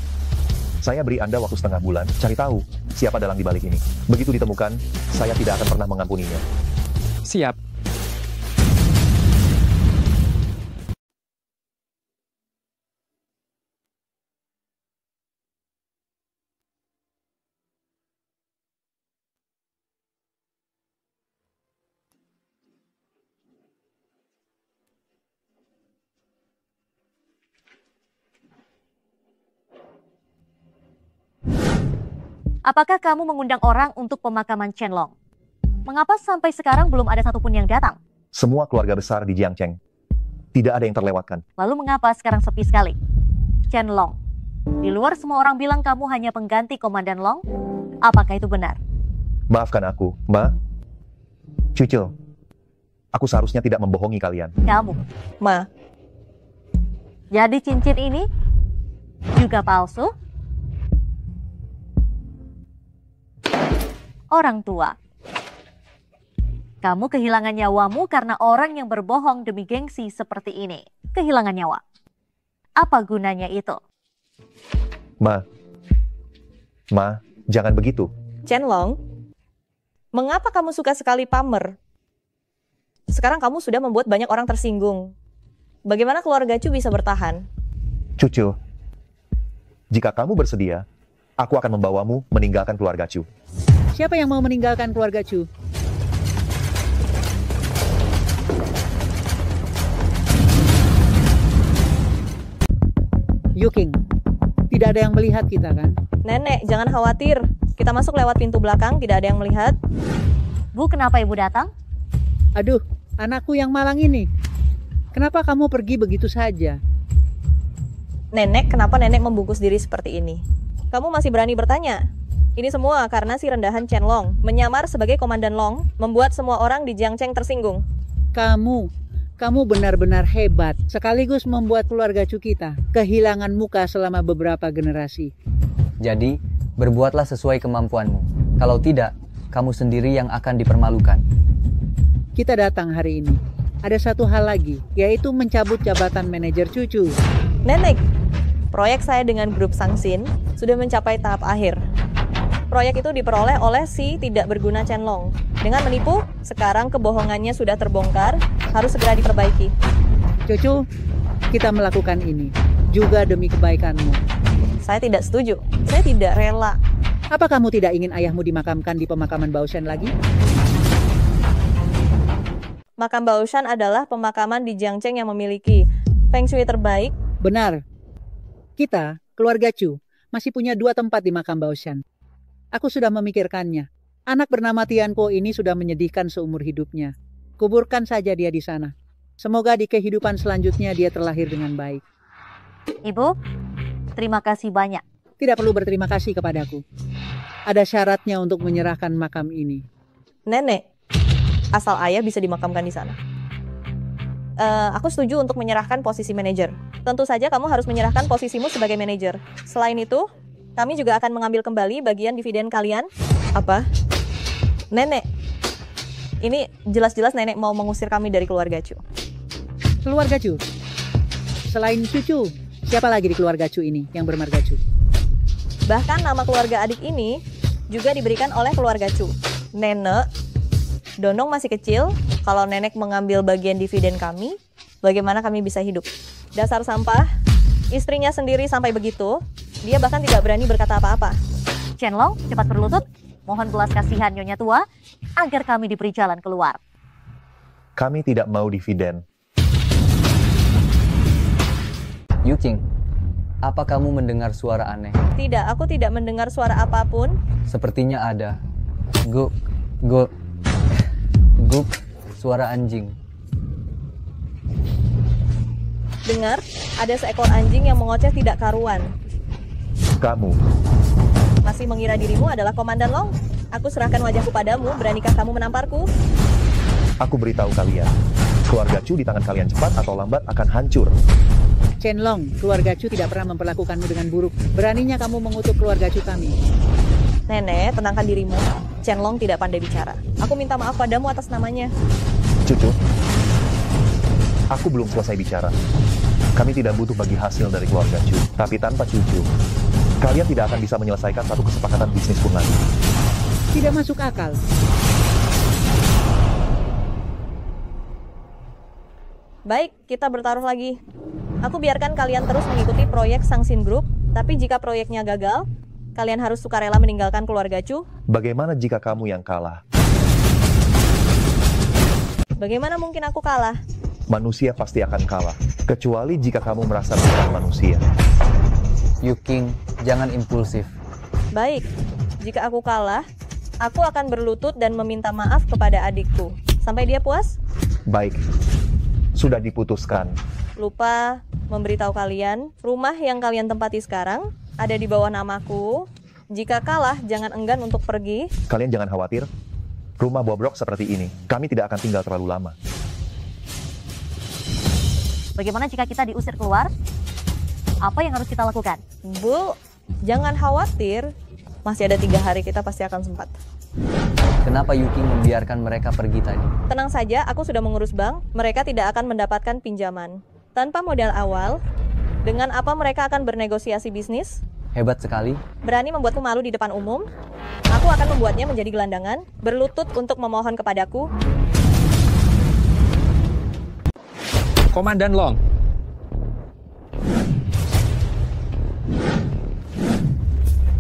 Saya beri Anda waktu setengah bulan, cari tahu siapa dalang di balik ini. Begitu ditemukan, saya tidak akan pernah mengampuninya. Siap. Apakah kamu mengundang orang untuk pemakaman Chenlong? Mengapa sampai sekarang belum ada satupun yang datang? Semua keluarga besar di Jiangcheng. Tidak ada yang terlewatkan. Lalu mengapa sekarang sepi sekali? Chenlong, di luar semua orang bilang kamu hanya pengganti Komandan Long. Apakah itu benar? Maafkan aku, Ma. Cucu, aku seharusnya tidak membohongi kalian. Kamu, Ma. Jadi cincin ini juga palsu? Orang tua, kamu kehilangan nyawamu karena orang yang berbohong demi gengsi seperti ini. Kehilangan nyawa. Apa gunanya itu? Ma, jangan begitu. Chenlong, mengapa kamu suka sekali pamer? Sekarang kamu sudah membuat banyak orang tersinggung. Bagaimana keluarga Chu bisa bertahan? Cucu, jika kamu bersedia, aku akan membawamu meninggalkan keluarga Chu. Siapa yang mau meninggalkan keluarga Chu? Yuking, tidak ada yang melihat kita kan? Nenek, jangan khawatir. Kita masuk lewat pintu belakang, tidak ada yang melihat. Bu, kenapa ibu datang? Aduh, anakku yang malang ini. Kenapa kamu pergi begitu saja? Nenek, kenapa nenek membungkus diri seperti ini? Kamu masih berani bertanya? Ini semua karena si rendahan Chenlong menyamar sebagai Komandan Long, membuat semua orang di Jiangcheng tersinggung. Kamu benar-benar hebat, sekaligus membuat keluarga Chu kita kehilangan muka selama beberapa generasi. Jadi, berbuatlah sesuai kemampuanmu. Kalau tidak, kamu sendiri yang akan dipermalukan. Kita datang hari ini. Ada satu hal lagi, yaitu mencabut jabatan manajer Cucu. Nenek, proyek saya dengan grup Sangsin sudah mencapai tahap akhir. Proyek itu diperoleh oleh si tidak berguna Chen-Long. Dengan menipu, sekarang kebohongannya sudah terbongkar, harus segera diperbaiki. Cucu, kita melakukan ini juga demi kebaikanmu. Saya tidak setuju. Saya tidak rela. Apa kamu tidak ingin ayahmu dimakamkan di pemakaman Baoshan lagi? Makam Baoshan adalah pemakaman di Jiangcheng yang memiliki feng shui terbaik. Benar. Kita, keluarga Chu, masih punya 2 tempat di makam Baoshan. Aku sudah memikirkannya. Anak bernama Tianpo ini sudah menyedihkan seumur hidupnya. Kuburkan saja dia di sana. Semoga di kehidupan selanjutnya dia terlahir dengan baik. Ibu, terima kasih banyak. Tidak perlu berterima kasih kepadaku. Ada syaratnya untuk menyerahkan makam ini. Nenek, asal ayah bisa dimakamkan di sana. Aku setuju untuk menyerahkan posisi manajer. Tentu saja kamu harus menyerahkan posisimu sebagai manajer. Selain itu, kami juga akan mengambil kembali bagian dividen kalian. Apa? Nenek, ini jelas-jelas nenek mau mengusir kami dari keluarga Chu. Keluarga Chu? Selain Cucu, siapa lagi di keluarga Chu ini yang bermarga Chu? Bahkan nama keluarga adik ini juga diberikan oleh keluarga Chu. Nenek, Donong masih kecil. Kalau nenek mengambil bagian dividen kami, bagaimana kami bisa hidup? Dasar sampah, istrinya sendiri sampai begitu. Dia bahkan tidak berani berkata apa-apa. Chen-Long, cepat berlutut. Mohon belas kasihan Nyonya Tua, agar kami diberi jalan keluar. Kami tidak mau dividen. Yuqing, apa kamu mendengar suara aneh? Tidak, aku tidak mendengar suara apapun. Sepertinya ada. Guk, suara anjing. Dengar, ada seekor anjing yang mengoceh tidak karuan. Kamu masih mengira dirimu adalah Komandan Long? Aku serahkan wajahku padamu, beranikah kamu menamparku? Aku beritahu kalian, keluarga Chu di tangan kalian cepat atau lambat akan hancur. Chen-Long, keluarga Chu tidak pernah memperlakukanmu dengan buruk. Beraninya kamu mengutuk keluarga Chu kami. Nenek, tenangkan dirimu. Chen-Long tidak pandai bicara. Aku minta maaf padamu atas namanya. Cucu, aku belum selesai bicara. Kami tidak butuh bagi hasil dari keluarga Chu. Tapi tanpa Cucu, kalian tidak akan bisa menyelesaikan satu kesepakatan bisnis pun lagi. Tidak masuk akal. Baik, kita bertaruh lagi. Aku biarkan kalian terus mengikuti proyek Sangsin Group, tapi jika proyeknya gagal, kalian harus sukarela meninggalkan keluarga Chu. Bagaimana jika kamu yang kalah? Bagaimana mungkin aku kalah? Manusia pasti akan kalah, kecuali jika kamu merasa bukan manusia. Yuqing, jangan impulsif. Baik, jika aku kalah, aku akan berlutut dan meminta maaf kepada adikku. Sampai dia puas? Baik, sudah diputuskan. Lupa memberitahu kalian, rumah yang kalian tempati sekarang ada di bawah namaku. Jika kalah, jangan enggan untuk pergi. Kalian jangan khawatir, rumah bobrok seperti ini, kami tidak akan tinggal terlalu lama. Bagaimana jika kita diusir keluar? Apa yang harus kita lakukan? Bu, jangan khawatir. Masih ada 3 hari, kita pasti akan sempat. Kenapa Yuqing membiarkan mereka pergi tadi? Tenang saja, aku sudah mengurus bank. Mereka tidak akan mendapatkan pinjaman. Tanpa modal awal, dengan apa mereka akan bernegosiasi bisnis? Hebat sekali. Berani membuatku malu di depan umum? Aku akan membuatnya menjadi gelandangan, berlutut untuk memohon kepadaku. Komandan Long.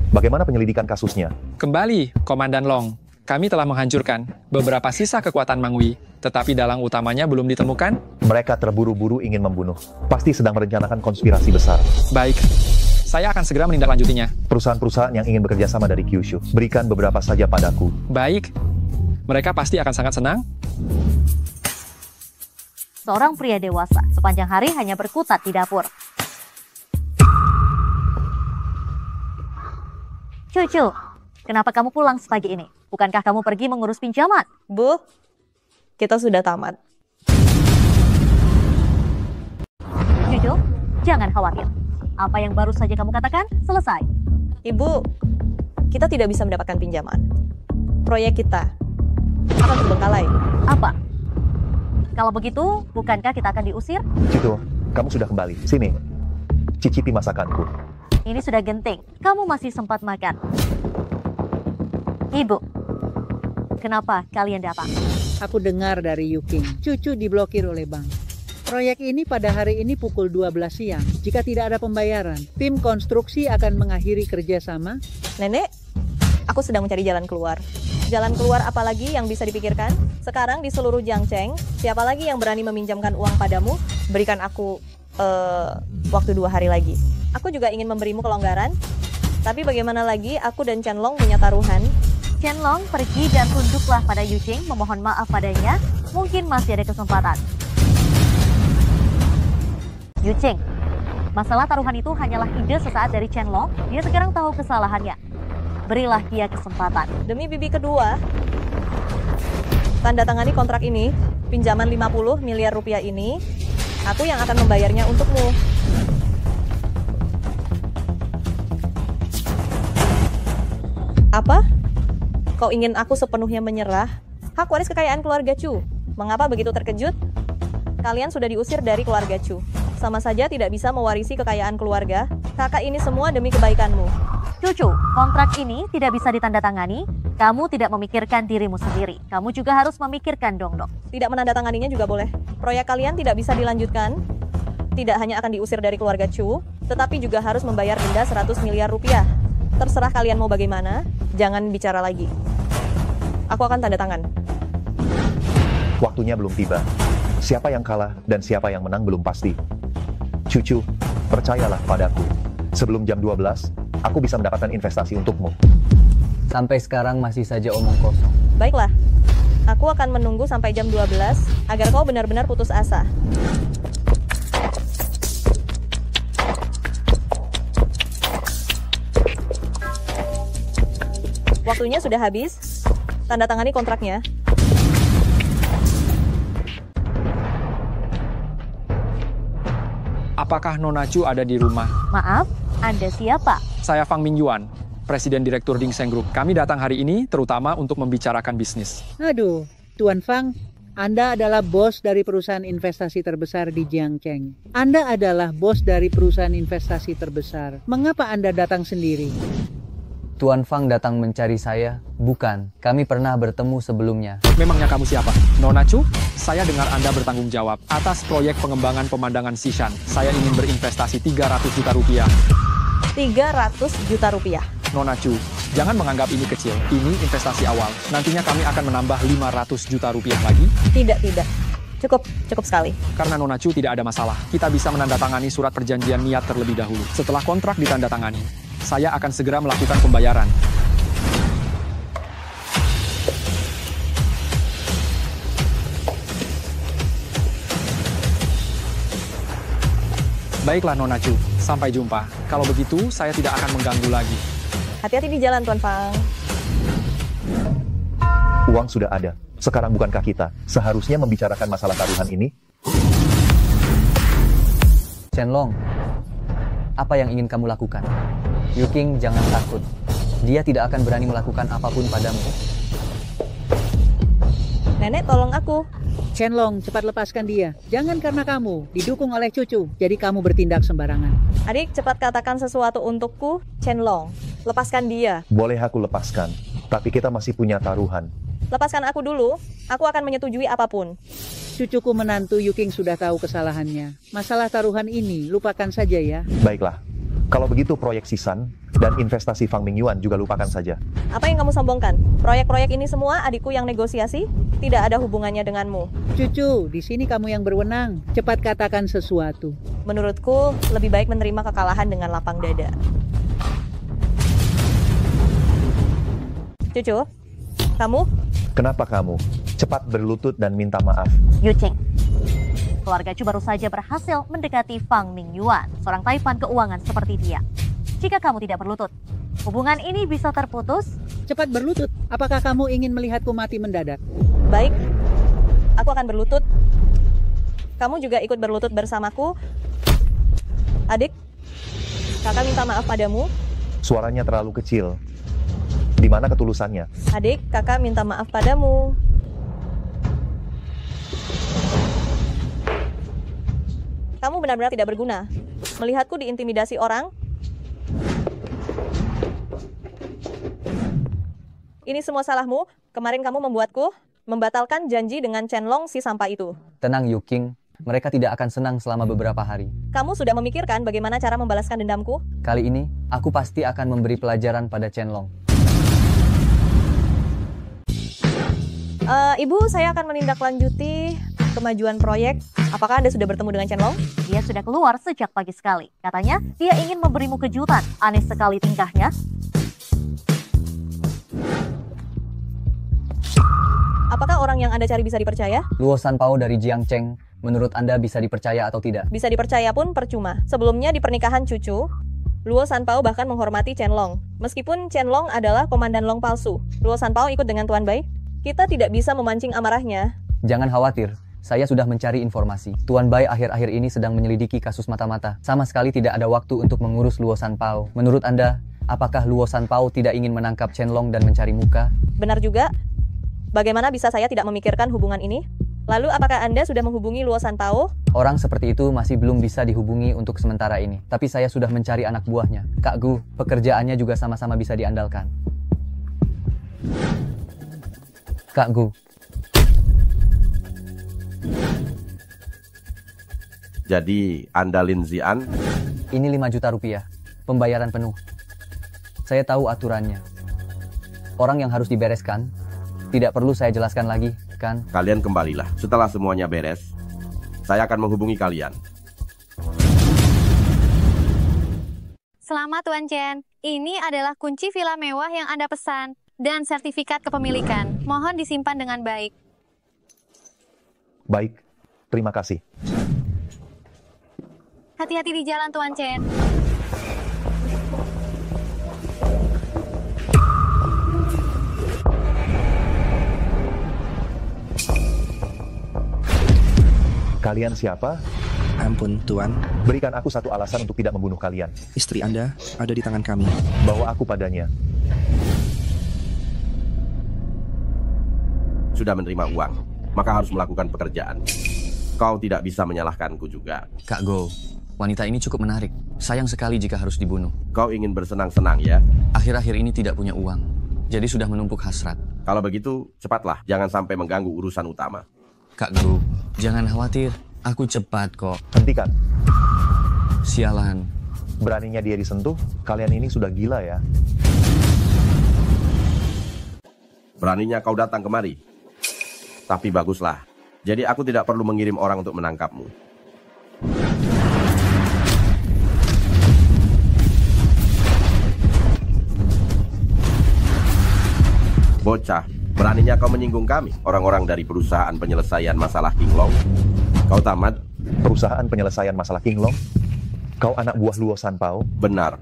Bagaimana penyelidikan kasusnya? Kembali, Komandan Long. Kami telah menghancurkan beberapa sisa kekuatan Mangwi, tetapi dalang utamanya belum ditemukan. Mereka terburu-buru ingin membunuh. Pasti sedang merencanakan konspirasi besar. Baik, saya akan segera menindaklanjutinya. Perusahaan-perusahaan yang ingin bekerja sama dari Kyushu, berikan beberapa saja padaku. Baik, mereka pasti akan sangat senang. Seorang pria dewasa sepanjang hari hanya berkutat di dapur. Cucu, kenapa kamu pulang sepagi ini? Bukankah kamu pergi mengurus pinjaman? Bu, kita sudah tamat. Cucu, jangan khawatir. Apa yang baru saja kamu katakan, selesai. Ibu, kita tidak bisa mendapatkan pinjaman. Proyek kita akan terbengkalai. Apa? Kalau begitu, bukankah kita akan diusir? Cucu, kamu sudah kembali. Sini, cicipi masakanku. Ini sudah genting. Kamu masih sempat makan. Ibu, kenapa kalian datang? Aku dengar dari Yuking, Cucu diblokir oleh bank. Proyek ini pada hari ini pukul 12 siang. Jika tidak ada pembayaran, tim konstruksi akan mengakhiri kerjasama. Nenek, aku sedang mencari jalan keluar. Jalan keluar apa lagi yang bisa dipikirkan? Sekarang di seluruh Jiangcheng, siapa lagi yang berani meminjamkan uang padamu? Berikan aku waktu 2 hari lagi. Aku juga ingin memberimu kelonggaran. Tapi bagaimana lagi, aku dan Chen Long punya taruhan. Chen Long pergi dan tunduklah pada Yuching, memohon maaf padanya. Mungkin masih ada kesempatan. Yuching, masalah taruhan itu hanyalah ide sesaat dari Chen Long. Dia sekarang tahu kesalahannya. Berilah dia kesempatan. Demi bibi kedua, tanda tangani kontrak ini, pinjaman 50 miliar rupiah ini, aku yang akan membayarnya untukmu. Apa? Kau ingin aku sepenuhnya menyerah? Hak waris kekayaan keluarga Chu. Mengapa begitu terkejut? Kalian sudah diusir dari keluarga Chu. Sama saja tidak bisa mewarisi kekayaan keluarga. Kakak ini semua demi kebaikanmu. Cucu, kontrak ini tidak bisa ditandatangani. Kamu tidak memikirkan dirimu sendiri. Kamu juga harus memikirkan Dongdong. Tidak menandatanganinya juga boleh. Proyek kalian tidak bisa dilanjutkan. Tidak hanya akan diusir dari keluarga Chu, tetapi juga harus membayar denda 100 miliar rupiah. Terserah kalian mau bagaimana, jangan bicara lagi. Aku akan tanda tangan. Waktunya belum tiba. Siapa yang kalah dan siapa yang menang belum pasti. Cucu, percayalah padaku. Sebelum jam 12, aku bisa mendapatkan investasi untukmu. Sampai sekarang masih saja omong kosong. Baiklah, aku akan menunggu sampai jam 12 agar kau benar-benar putus asa. Waktunya sudah habis. Tanda tangani kontraknya. Apakah Nona Chu ada di rumah? Maaf, Anda siapa? Saya Fang Mingyuan, Presiden Direktur Dingseng Group. Kami datang hari ini terutama untuk membicarakan bisnis. Aduh, Tuan Fang, Anda adalah bos dari perusahaan investasi terbesar di Jiangcheng. Anda adalah bos dari perusahaan investasi terbesar. Mengapa Anda datang sendiri? Tuan Fang datang mencari saya? Bukan, kami pernah bertemu sebelumnya. Memangnya kamu siapa? Nona Chu? Saya dengar Anda bertanggung jawab atas proyek pengembangan pemandangan Xishan. Saya ingin berinvestasi 300 juta rupiah. 300 juta rupiah. Nona Chu, jangan menganggap ini kecil. Ini investasi awal. Nantinya kami akan menambah 500 juta rupiah lagi. Tidak. Cukup sekali. Karena Nona Chu tidak ada masalah. Kita bisa menandatangani surat perjanjian niat terlebih dahulu. Setelah kontrak ditandatangani, saya akan segera melakukan pembayaran. Baiklah Nona Chu, sampai jumpa. Kalau begitu, saya tidak akan mengganggu lagi. Hati-hati di jalan, Tuan Fang. Uang sudah ada. Sekarang bukankah kita seharusnya membicarakan masalah taruhan ini? Chen Long, apa yang ingin kamu lakukan? Yuking, jangan takut. Dia tidak akan berani melakukan apapun padamu. Nenek, tolong aku. Chen Long, cepat lepaskan dia. Jangan karena kamu didukung oleh cucu, jadi kamu bertindak sembarangan. Adik, cepat katakan sesuatu untukku. Chen Long, lepaskan dia. Boleh aku lepaskan, tapi kita masih punya taruhan. Lepaskan aku dulu, aku akan menyetujui apapun. Cucuku menantu Yuking sudah tahu kesalahannya. Masalah taruhan ini, lupakan saja ya. Baiklah, kalau begitu proyek Xishan dan investasi Fang Mingyuan juga lupakan saja. Apa yang kamu sombongkan? Proyek-proyek ini semua adikku yang negosiasi, tidak ada hubungannya denganmu. Cucu, di sini kamu yang berwenang. Cepat katakan sesuatu. Menurutku, lebih baik menerima kekalahan dengan lapang dada. Cucu, kamu? Kenapa kamu? Cepat berlutut dan minta maaf. Yuching, keluarga Chu baru saja berhasil mendekati Fang Mingyuan, seorang taipan keuangan seperti dia. Jika kamu tidak berlutut, hubungan ini bisa terputus. Cepat berlutut. Apakah kamu ingin melihatku mati mendadak? Baik, aku akan berlutut. Kamu juga ikut berlutut bersamaku. Adik, kakak minta maaf padamu. Suaranya terlalu kecil. Di mana ketulusannya? Adik, kakak minta maaf padamu. Kamu benar-benar tidak berguna. Melihatku diintimidasi orang. Ini semua salahmu. Kemarin kamu membuatku membatalkan janji dengan Chenlong si sampah itu. Tenang Yuking, mereka tidak akan senang selama beberapa hari. Kamu sudah memikirkan bagaimana cara membalaskan dendamku? Kali ini, aku pasti akan memberi pelajaran pada Chenlong. Ibu, saya akan menindaklanjuti kemajuan proyek. Apakah Anda sudah bertemu dengan Chenlong? Dia sudah keluar sejak pagi sekali. Katanya, dia ingin memberimu kejutan. Aneh sekali tingkahnya. Apakah orang yang Anda cari bisa dipercaya? Luo Sanpao dari Jiangcheng, menurut Anda bisa dipercaya atau tidak? Bisa dipercaya pun percuma. Sebelumnya di pernikahan cucu, Luo Sanpao bahkan menghormati Chenlong. Meskipun Chenlong adalah komandan Long palsu, Luo Sanpao ikut dengan Tuan Bai. Kita tidak bisa memancing amarahnya. Jangan khawatir, saya sudah mencari informasi. Tuan Bai akhir-akhir ini sedang menyelidiki kasus mata-mata. Sama sekali tidak ada waktu untuk mengurus Luo Sanpao. Menurut Anda, apakah Luo Sanpao tidak ingin menangkap Chenlong dan mencari muka? Benar juga. Bagaimana bisa saya tidak memikirkan hubungan ini? Lalu apakah Anda sudah menghubungi Luo Sanpao? Orang seperti itu masih belum bisa dihubungi untuk sementara ini. Tapi saya sudah mencari anak buahnya. Kak Gu, pekerjaannya juga sama-sama bisa diandalkan. Kak Gu. Jadi, Anda Lin Zian? Ini 5 juta rupiah. Pembayaran penuh. Saya tahu aturannya. Orang yang harus dibereskan, tidak perlu saya jelaskan lagi, kan? Kalian kembalilah. Setelah semuanya beres, saya akan menghubungi kalian. Selamat Tuan Chen. Ini adalah kunci villa mewah yang Anda pesan dan sertifikat kepemilikan. Mohon disimpan dengan baik. Baik, terima kasih. Hati-hati di jalan Tuan Chen. Kalian siapa? Ampun, Tuan. Berikan aku satu alasan untuk tidak membunuh kalian. Istri Anda ada di tangan kami. Bawa aku padanya. Sudah menerima uang, maka harus melakukan pekerjaan. Kau tidak bisa menyalahkanku juga. Kak Go, wanita ini cukup menarik. Sayang sekali jika harus dibunuh. Kau ingin bersenang-senang ya? Akhir-akhir ini tidak punya uang, jadi sudah menumpuk hasrat. Kalau begitu, cepatlah. Jangan sampai mengganggu urusan utama. Kak Go, jangan khawatir. Aku cepat kok. Hentikan. Sialan. Beraninya dia disentuh? Kalian ini sudah gila ya? Beraninya kau datang kemari. Tapi baguslah. Jadi aku tidak perlu mengirim orang untuk menangkapmu. Bocah, beraninya kau menyinggung kami, orang-orang dari perusahaan penyelesaian masalah King Long. Kau tamat? Perusahaan penyelesaian masalah King Long? Kau anak buah Luo Sanpao? Benar.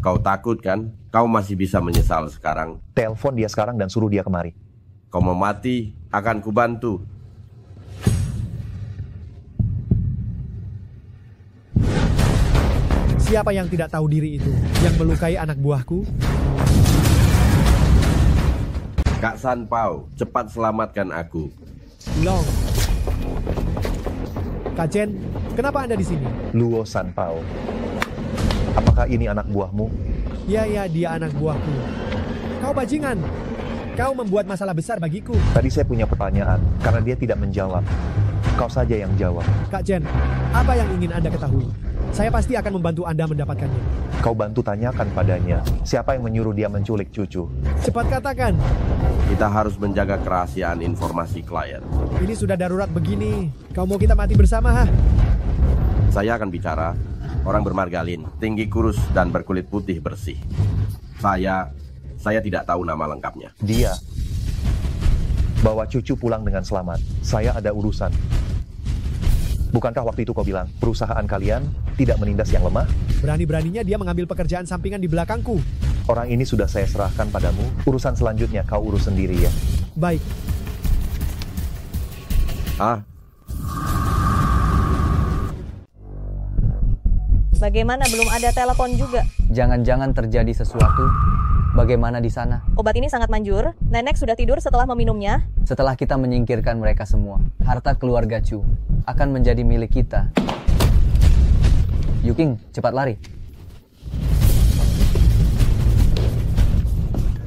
Kau takut kan? Kau masih bisa menyesal sekarang. Telepon dia sekarang dan suruh dia kemari. Kau mau mati, akan kubantu. Siapa yang tidak tahu diri itu? Yang melukai anak buahku? Kak Sanpao, cepat selamatkan aku. Long. Kak Chen, kenapa Anda di sini? Luo Sanpao. Apakah ini anak buahmu? Ya, dia anak buahku. Kau bajingan. Kau membuat masalah besar bagiku. Tadi saya punya pertanyaan, karena dia tidak menjawab. Kau saja yang jawab. Kak Chen, apa yang ingin Anda ketahui? Saya pasti akan membantu Anda mendapatkannya. Kau bantu tanyakan padanya, siapa yang menyuruh dia menculik cucu? Cepat katakan. Kita harus menjaga kerahasiaan informasi klien. Ini sudah darurat begini. Kau mau kita mati bersama, ha? Saya akan bicara. Orang bermargalin, tinggi kurus dan berkulit putih bersih. Saya tidak tahu nama lengkapnya. Dia bawa cucu pulang dengan selamat. Saya ada urusan. Bukankah waktu itu kau bilang, perusahaan kalian tidak menindas yang lemah? Berani-beraninya dia mengambil pekerjaan sampingan di belakangku. Orang ini sudah saya serahkan padamu. Urusan selanjutnya kau urus sendiri ya. Baik. Bagaimana belum ada telepon juga? Jangan-jangan terjadi sesuatu. Bagaimana di sana? Obat ini sangat manjur. Nenek sudah tidur setelah meminumnya. Setelah kita menyingkirkan mereka semua, harta keluarga Chu akan menjadi milik kita. Yuking, cepat lari.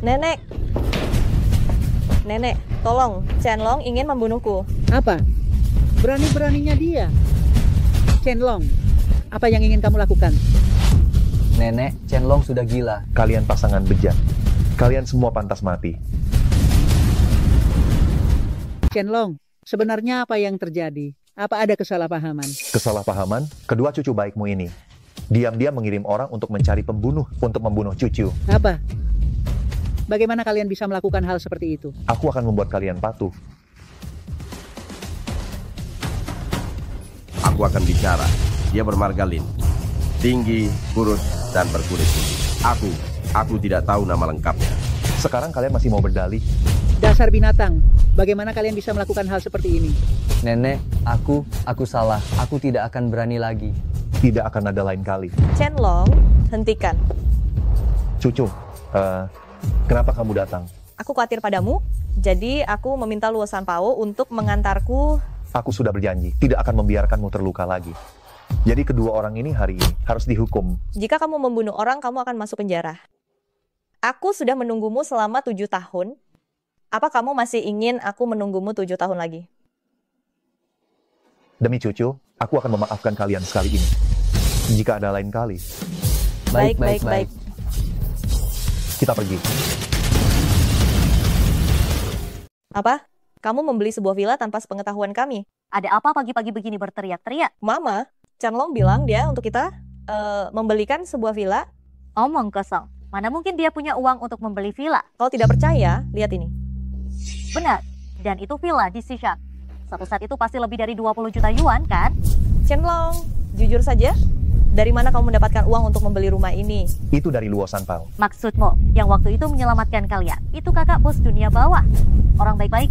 Nenek, Nenek, tolong, Qianlong ingin membunuhku. Apa? Berani-beraninya dia. Qianlong, apa yang ingin kamu lakukan? Nenek, Qianlong sudah gila. Kalian pasangan bejat. Kalian semua pantas mati. Qianlong, sebenarnya apa yang terjadi? Apa ada kesalahpahaman? Kesalahpahaman? Kedua cucu baikmu ini diam-diam mengirim orang untuk mencari pembunuh untuk membunuh cucu. Apa? Bagaimana kalian bisa melakukan hal seperti itu? Aku akan membuat kalian patuh. Aku akan bicara. Dia bermargalin, tinggi, kurus, dan berkulit putih. Aku tidak tahu nama lengkapnya. Sekarang kalian masih mau berdalih? Dasar binatang, bagaimana kalian bisa melakukan hal seperti ini? Nenek, aku salah. Aku tidak akan berani lagi. Tidak akan ada lain kali. Qianlong, hentikan. Cucu, kenapa kamu datang? Aku khawatir padamu, jadi aku meminta Luo Sanpao untuk mengantarku. Aku sudah berjanji, tidak akan membiarkanmu terluka lagi. Jadi kedua orang ini hari ini harus dihukum. Jika kamu membunuh orang, kamu akan masuk penjara. Aku sudah menunggumu selama 7 tahun. Apa kamu masih ingin aku menunggumu 7 tahun lagi? Demi cucu, aku akan memaafkan kalian sekali ini. Jika ada lain kali. Baik. Kita pergi. Apa? Kamu membeli sebuah villa tanpa sepengetahuan kami? Ada apa pagi-pagi begini berteriak-teriak? Mama, Qianlong bilang dia untuk kita membelikan sebuah villa. Omong kosong. Mana mungkin dia punya uang untuk membeli villa? Kalau tidak percaya, lihat ini. Benar. Dan itu villa di Xishan. Satu set itu pasti lebih dari 20 juta yuan, kan? Qianlong, jujur saja, dari mana kamu mendapatkan uang untuk membeli rumah ini? Itu dari Luo Sanpao. Maksudmu, yang waktu itu menyelamatkan kalian, itu kakak bos dunia bawah. Orang baik-baik.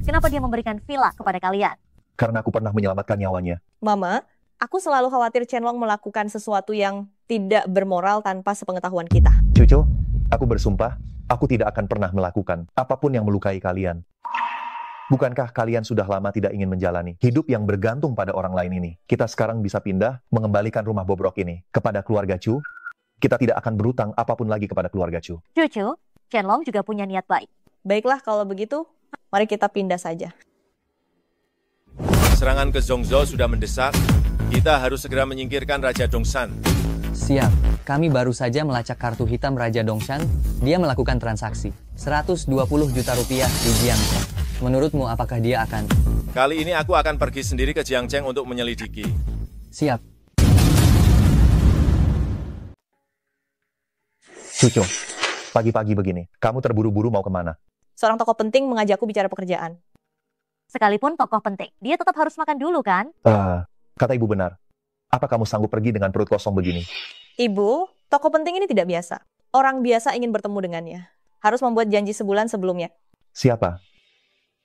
Kenapa dia memberikan villa kepada kalian? Karena aku pernah menyelamatkan nyawanya. Mama, aku selalu khawatir Qianlong melakukan sesuatu yang tidak bermoral tanpa sepengetahuan kita. Cucu, aku bersumpah, aku tidak akan pernah melakukan apapun yang melukai kalian. Bukankah kalian sudah lama tidak ingin menjalani hidup yang bergantung pada orang lain ini? Kita sekarang bisa pindah, mengembalikan rumah bobrok ini kepada keluarga Chu. Kita tidak akan berutang apapun lagi kepada keluarga Chu. Cucu, Qianlong juga punya niat baik. Baiklah kalau begitu, mari kita pindah saja. Serangan ke Zhongzhou sudah mendesak. Kita harus segera menyingkirkan Raja Dongshan. Siap, kami baru saja melacak kartu hitam Raja Dongshan. Dia melakukan transaksi 120 juta rupiah di Jiangcheng. Menurutmu apakah dia akan? Kali ini aku akan pergi sendiri ke Jiangcheng untuk menyelidiki. Siap. Cucu, pagi-pagi begini, kamu terburu-buru mau kemana? Seorang tokoh penting mengajakku bicara pekerjaan. Sekalipun tokoh penting, dia tetap harus makan dulu kan? Kata ibu benar. Apa kamu sanggup pergi dengan perut kosong begini? Ibu, tokoh penting ini tidak biasa. Orang biasa ingin bertemu dengannya. Harus membuat janji sebulan sebelumnya. Siapa?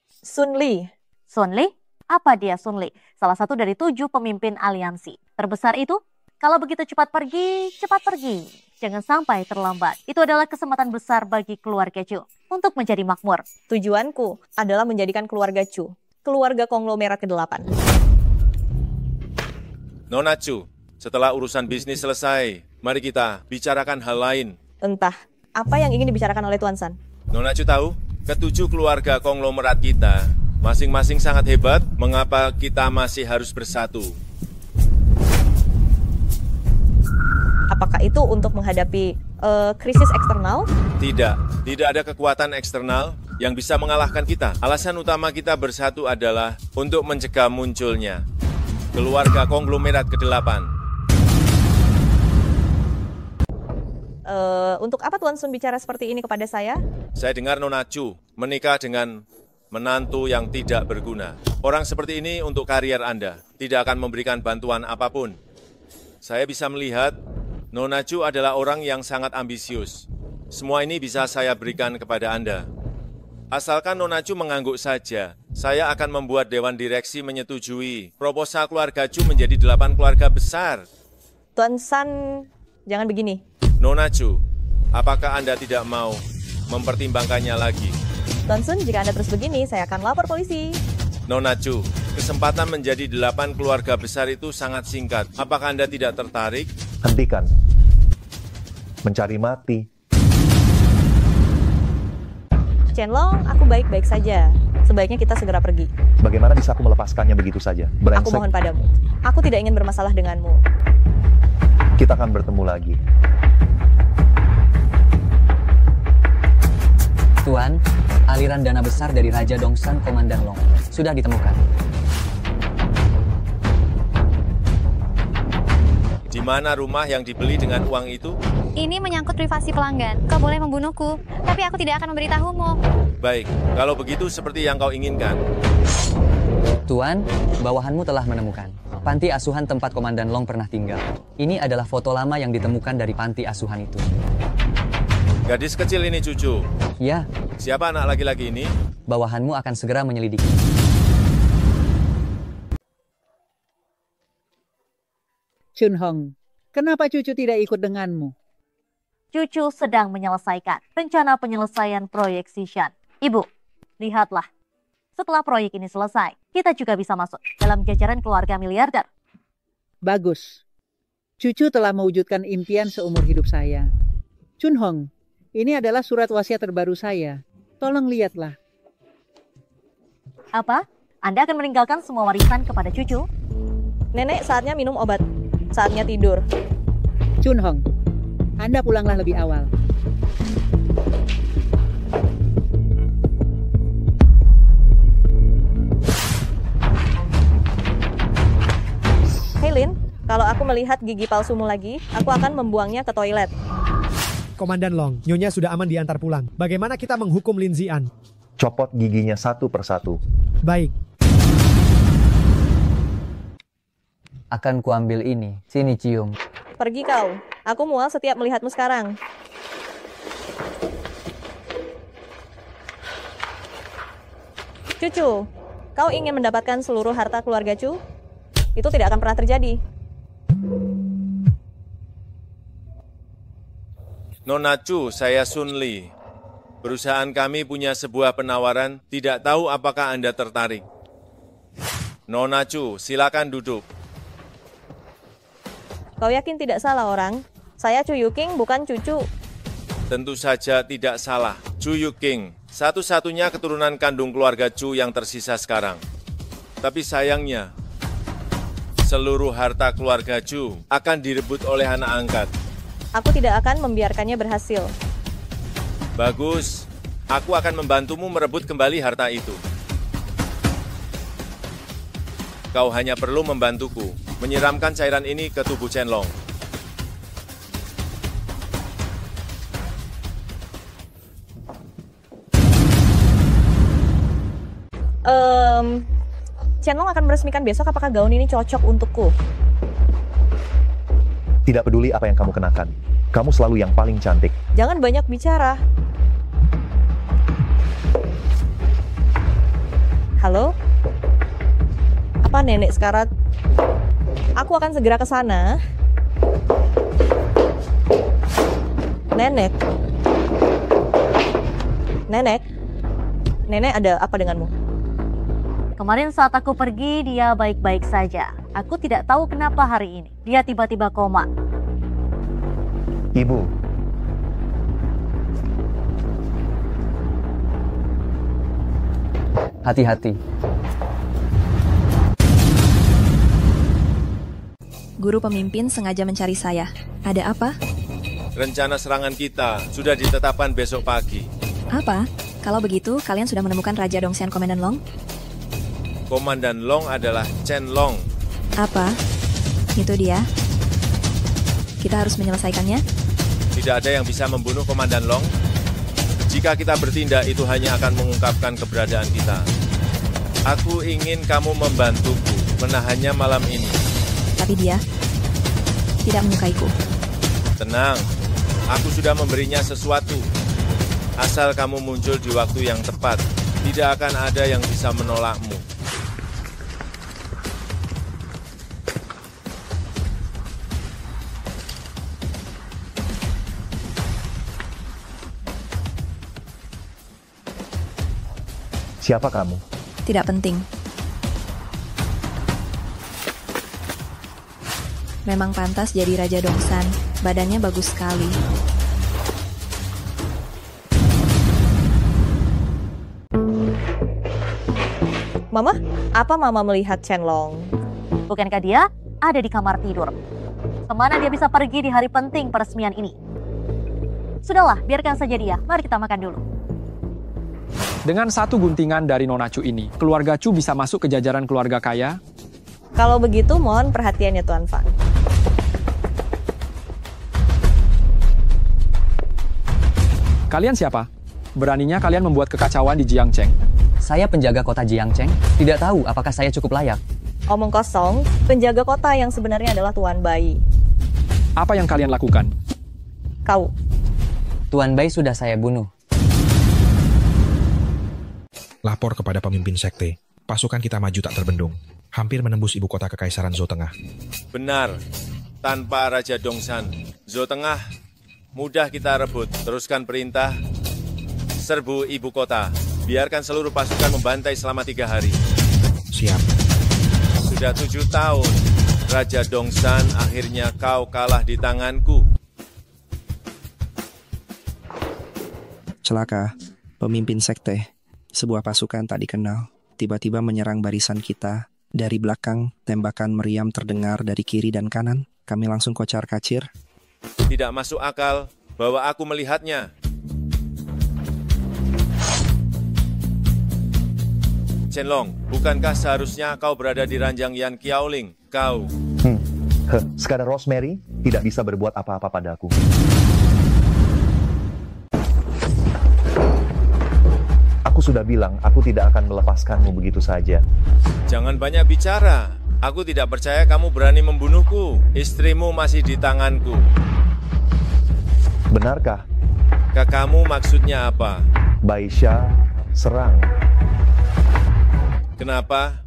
Sun Li. Sun Li? Apa dia Sun Li? Salah satu dari 7 pemimpin aliansi. Terbesar itu? Kalau begitu cepat pergi, cepat pergi. Jangan sampai terlambat. Itu adalah kesempatan besar bagi keluarga Chu untuk menjadi makmur. Tujuanku adalah menjadikan keluarga Chu keluarga konglomerat ke-8. Nona Chu, setelah urusan bisnis selesai, mari kita bicarakan hal lain. Entah, apa yang ingin dibicarakan oleh Tuan San? Nona Chu tahu, ke-7 keluarga konglomerat kita, masing-masing sangat hebat, mengapa kita masih harus bersatu? Apakah itu untuk menghadapi krisis eksternal? Tidak ada kekuatan eksternal yang bisa mengalahkan kita. Alasan utama kita bersatu adalah untuk mencegah munculnya keluarga konglomerat ke-8. Untuk apa Tuan Sun bicara seperti ini kepada saya? Saya dengar Nona Chu menikah dengan menantu yang tidak berguna. Orang seperti ini untuk karier Anda tidak akan memberikan bantuan apapun. Saya bisa melihat Nona Chu adalah orang yang sangat ambisius. Semua ini bisa saya berikan kepada Anda. Asalkan Nona Chu mengangguk saja, saya akan membuat Dewan Direksi menyetujui proposal keluarga Chu menjadi 8 keluarga besar. Tuan San, jangan begini. Nona Chu, apakah Anda tidak mau mempertimbangkannya lagi? Tuan Sun, jika Anda terus begini, saya akan lapor polisi. Nona Chu, kesempatan menjadi 8 keluarga besar itu sangat singkat. Apakah Anda tidak tertarik? Hentikan. Mencari mati. Chen-Long, aku baik-baik saja. Sebaiknya kita segera pergi. Bagaimana bisa aku melepaskannya begitu saja? Brengsek. Aku mohon padamu. Aku tidak ingin bermasalah denganmu. Kita akan bertemu lagi. Tuan, aliran dana besar dari Raja Dongsan Komandan Long sudah ditemukan. Di mana rumah yang dibeli dengan uang itu? Ini menyangkut privasi pelanggan. Kau boleh membunuhku, tapi aku tidak akan memberitahumu. Baik, kalau begitu seperti yang kau inginkan. Tuan, bawahanmu telah menemukan panti asuhan tempat Komandan Long pernah tinggal. Ini adalah foto lama yang ditemukan dari panti asuhan itu. Gadis kecil ini cucu? Ya. Siapa anak laki-laki ini? Bawahanmu akan segera menyelidiki. Chun Hong, kenapa Cucu tidak ikut denganmu? Cucu sedang menyelesaikan rencana penyelesaian proyek Xishan. Ibu, lihatlah. Setelah proyek ini selesai, kita juga bisa masuk dalam jajaran keluarga miliarder. Bagus. Cucu telah mewujudkan impian seumur hidup saya. Chun Hong, ini adalah surat wasiat terbaru saya. Tolong lihatlah. Apa? Anda akan meninggalkan semua warisan kepada cucu? Nenek, saatnya minum obat. Saatnya tidur. Chun Hong, Anda pulanglah lebih awal. Hei Lin, kalau aku melihat gigi palsumu lagi, aku akan membuangnya ke toilet. Komandan Long, Nyonya sudah aman diantar pulang. Bagaimana kita menghukum Lin Zian? Copot giginya satu persatu. Baik. Akan kuambil ini. Sini cium. Pergi kau. Aku mual setiap melihatmu sekarang. Cucu, kau ingin mendapatkan seluruh harta keluarga Chu? Itu tidak akan pernah terjadi. Nona Chu, saya Sun Li. Perusahaan kami punya sebuah penawaran, tidak tahu apakah Anda tertarik. Nona Chu, silakan duduk. Kau yakin tidak salah orang? Saya Chu Yuking, bukan cucu. Tentu saja tidak salah. Chu Yuking, satu-satunya keturunan kandung keluarga Chu yang tersisa sekarang. Tapi sayangnya, seluruh harta keluarga Chu akan direbut oleh anak angkat. Aku tidak akan membiarkannya berhasil. Bagus, aku akan membantumu merebut kembali harta itu. Kau hanya perlu membantuku menyiramkan cairan ini ke tubuh Chen-Long. Chen-Long akan meresmikan besok apakah gaun ini cocok untukku. Tidak peduli apa yang kamu kenakan. Kamu selalu yang paling cantik. Jangan banyak bicara. Halo? Apa nenek sekarat? Aku akan segera ke sana. Nenek. Nenek. Nenek, ada apa denganmu? Kemarin saat aku pergi, dia baik-baik saja. Aku tidak tahu kenapa hari ini dia tiba-tiba koma. Ibu. Hati-hati. Guru pemimpin sengaja mencari saya. Ada apa? Rencana serangan kita sudah ditetapkan besok pagi. Apa? Kalau begitu, kalian sudah menemukan Raja Dongsan Komandan Long? Komandan Long adalah Chen-Long. Apa? Itu dia. Kita harus menyelesaikannya? Tidak ada yang bisa membunuh Komandan Long. Jika kita bertindak, itu hanya akan mengungkapkan keberadaan kita. Aku ingin kamu membantuku menahannya malam ini. Tapi dia tidak menyukaiku. Tenang, aku sudah memberinya sesuatu. Asal kamu muncul di waktu yang tepat, tidak akan ada yang bisa menolakmu. Siapa kamu? Tidak penting. Memang pantas jadi Raja Dongsan. Badannya bagus sekali. Mama, apa Mama melihat Chenlong? Bukankah dia ada di kamar tidur? Kemana dia bisa pergi di hari penting peresmian ini? Sudahlah, biarkan saja dia. Mari kita makan dulu. Dengan satu guntingan dari Nona Chu ini, keluarga Chu bisa masuk ke jajaran keluarga kaya. Kalau begitu, mohon perhatiannya Tuan Fang. Kalian siapa? Beraninya kalian membuat kekacauan di Jiangcheng? Saya penjaga kota Jiangcheng. Tidak tahu apakah saya cukup layak. Omong kosong, penjaga kota yang sebenarnya adalah Tuan Bai. Apa yang kalian lakukan? Kau. Tuan Bai sudah saya bunuh. Lapor kepada pemimpin sekte. Pasukan kita maju tak terbendung. Hampir menembus ibu kota Kekaisaran Zhou Tengah. Benar. Tanpa Raja Dongshan, Zhou Tengah mudah kita rebut. Teruskan perintah. Serbu ibu kota. Biarkan seluruh pasukan membantai selama 3 hari. Siap. Sudah 7 tahun. Raja Dongshan, akhirnya kau kalah di tanganku. Celaka, pemimpin sekte. Sebuah pasukan tak dikenal tiba-tiba menyerang barisan kita. Dari belakang, tembakan meriam terdengar dari kiri dan kanan. Kami langsung kocar-kacir. Tidak masuk akal bahwa aku melihatnya. Chenlong, bukankah seharusnya kau berada di ranjang Yan Qiaoling? Kau. Sekadar Rosemary tidak bisa berbuat apa-apa padaku. Aku sudah bilang, aku tidak akan melepaskanmu begitu saja. Jangan banyak bicara. Aku tidak percaya kamu berani membunuhku. Istrimu masih di tanganku. Benarkah? Kakakmu maksudnya apa? Baisha, serang. Kenapa?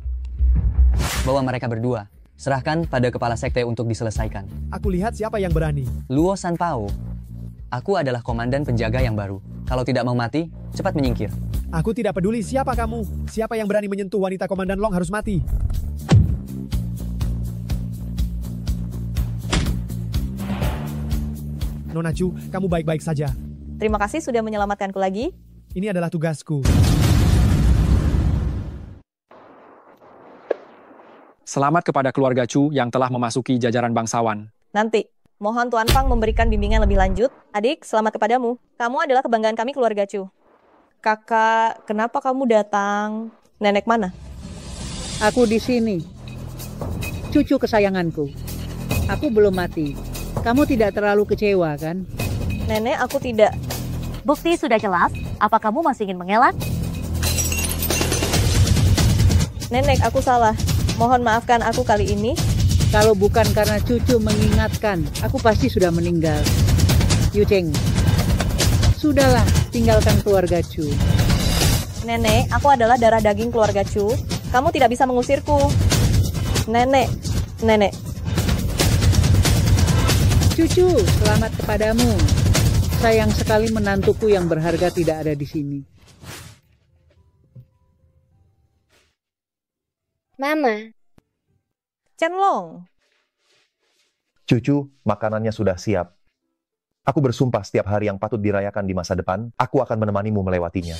Bawa mereka berdua. Serahkan pada kepala sekte untuk diselesaikan. Aku lihat siapa yang berani. Luo Sanpao. Aku adalah komandan penjaga yang baru. Kalau tidak mau mati, cepat menyingkir. Aku tidak peduli siapa kamu. Siapa yang berani menyentuh wanita Komandan Long harus mati. Nona Chu, kamu baik-baik saja. Terima kasih sudah menyelamatkanku lagi. Ini adalah tugasku. Selamat kepada keluarga Chu yang telah memasuki jajaran bangsawan. Nanti, mohon Tuan Fang memberikan bimbingan lebih lanjut. Adik, selamat kepadamu. Kamu adalah kebanggaan kami keluarga Chu. Kakak, kenapa kamu datang? Nenek mana? Aku di sini. Cucu kesayanganku. Aku belum mati. Kamu tidak terlalu kecewa, kan? Nenek, aku tidak. Bukti sudah jelas. Apa kamu masih ingin mengelak? Nenek, aku salah. Mohon maafkan aku kali ini. Kalau bukan karena cucu mengingatkan, aku pasti sudah meninggal. Yu Cheng, sudahlah, tinggalkan keluarga Chu. Nenek, aku adalah darah daging keluarga Chu. Kamu tidak bisa mengusirku. Nenek. Cucu, selamat kepadamu. Sayang sekali menantuku yang berharga tidak ada di sini. Mama. Chenlong. Cucu, makanannya sudah siap. Aku bersumpah setiap hari yang patut dirayakan di masa depan, aku akan menemanimu melewatinya.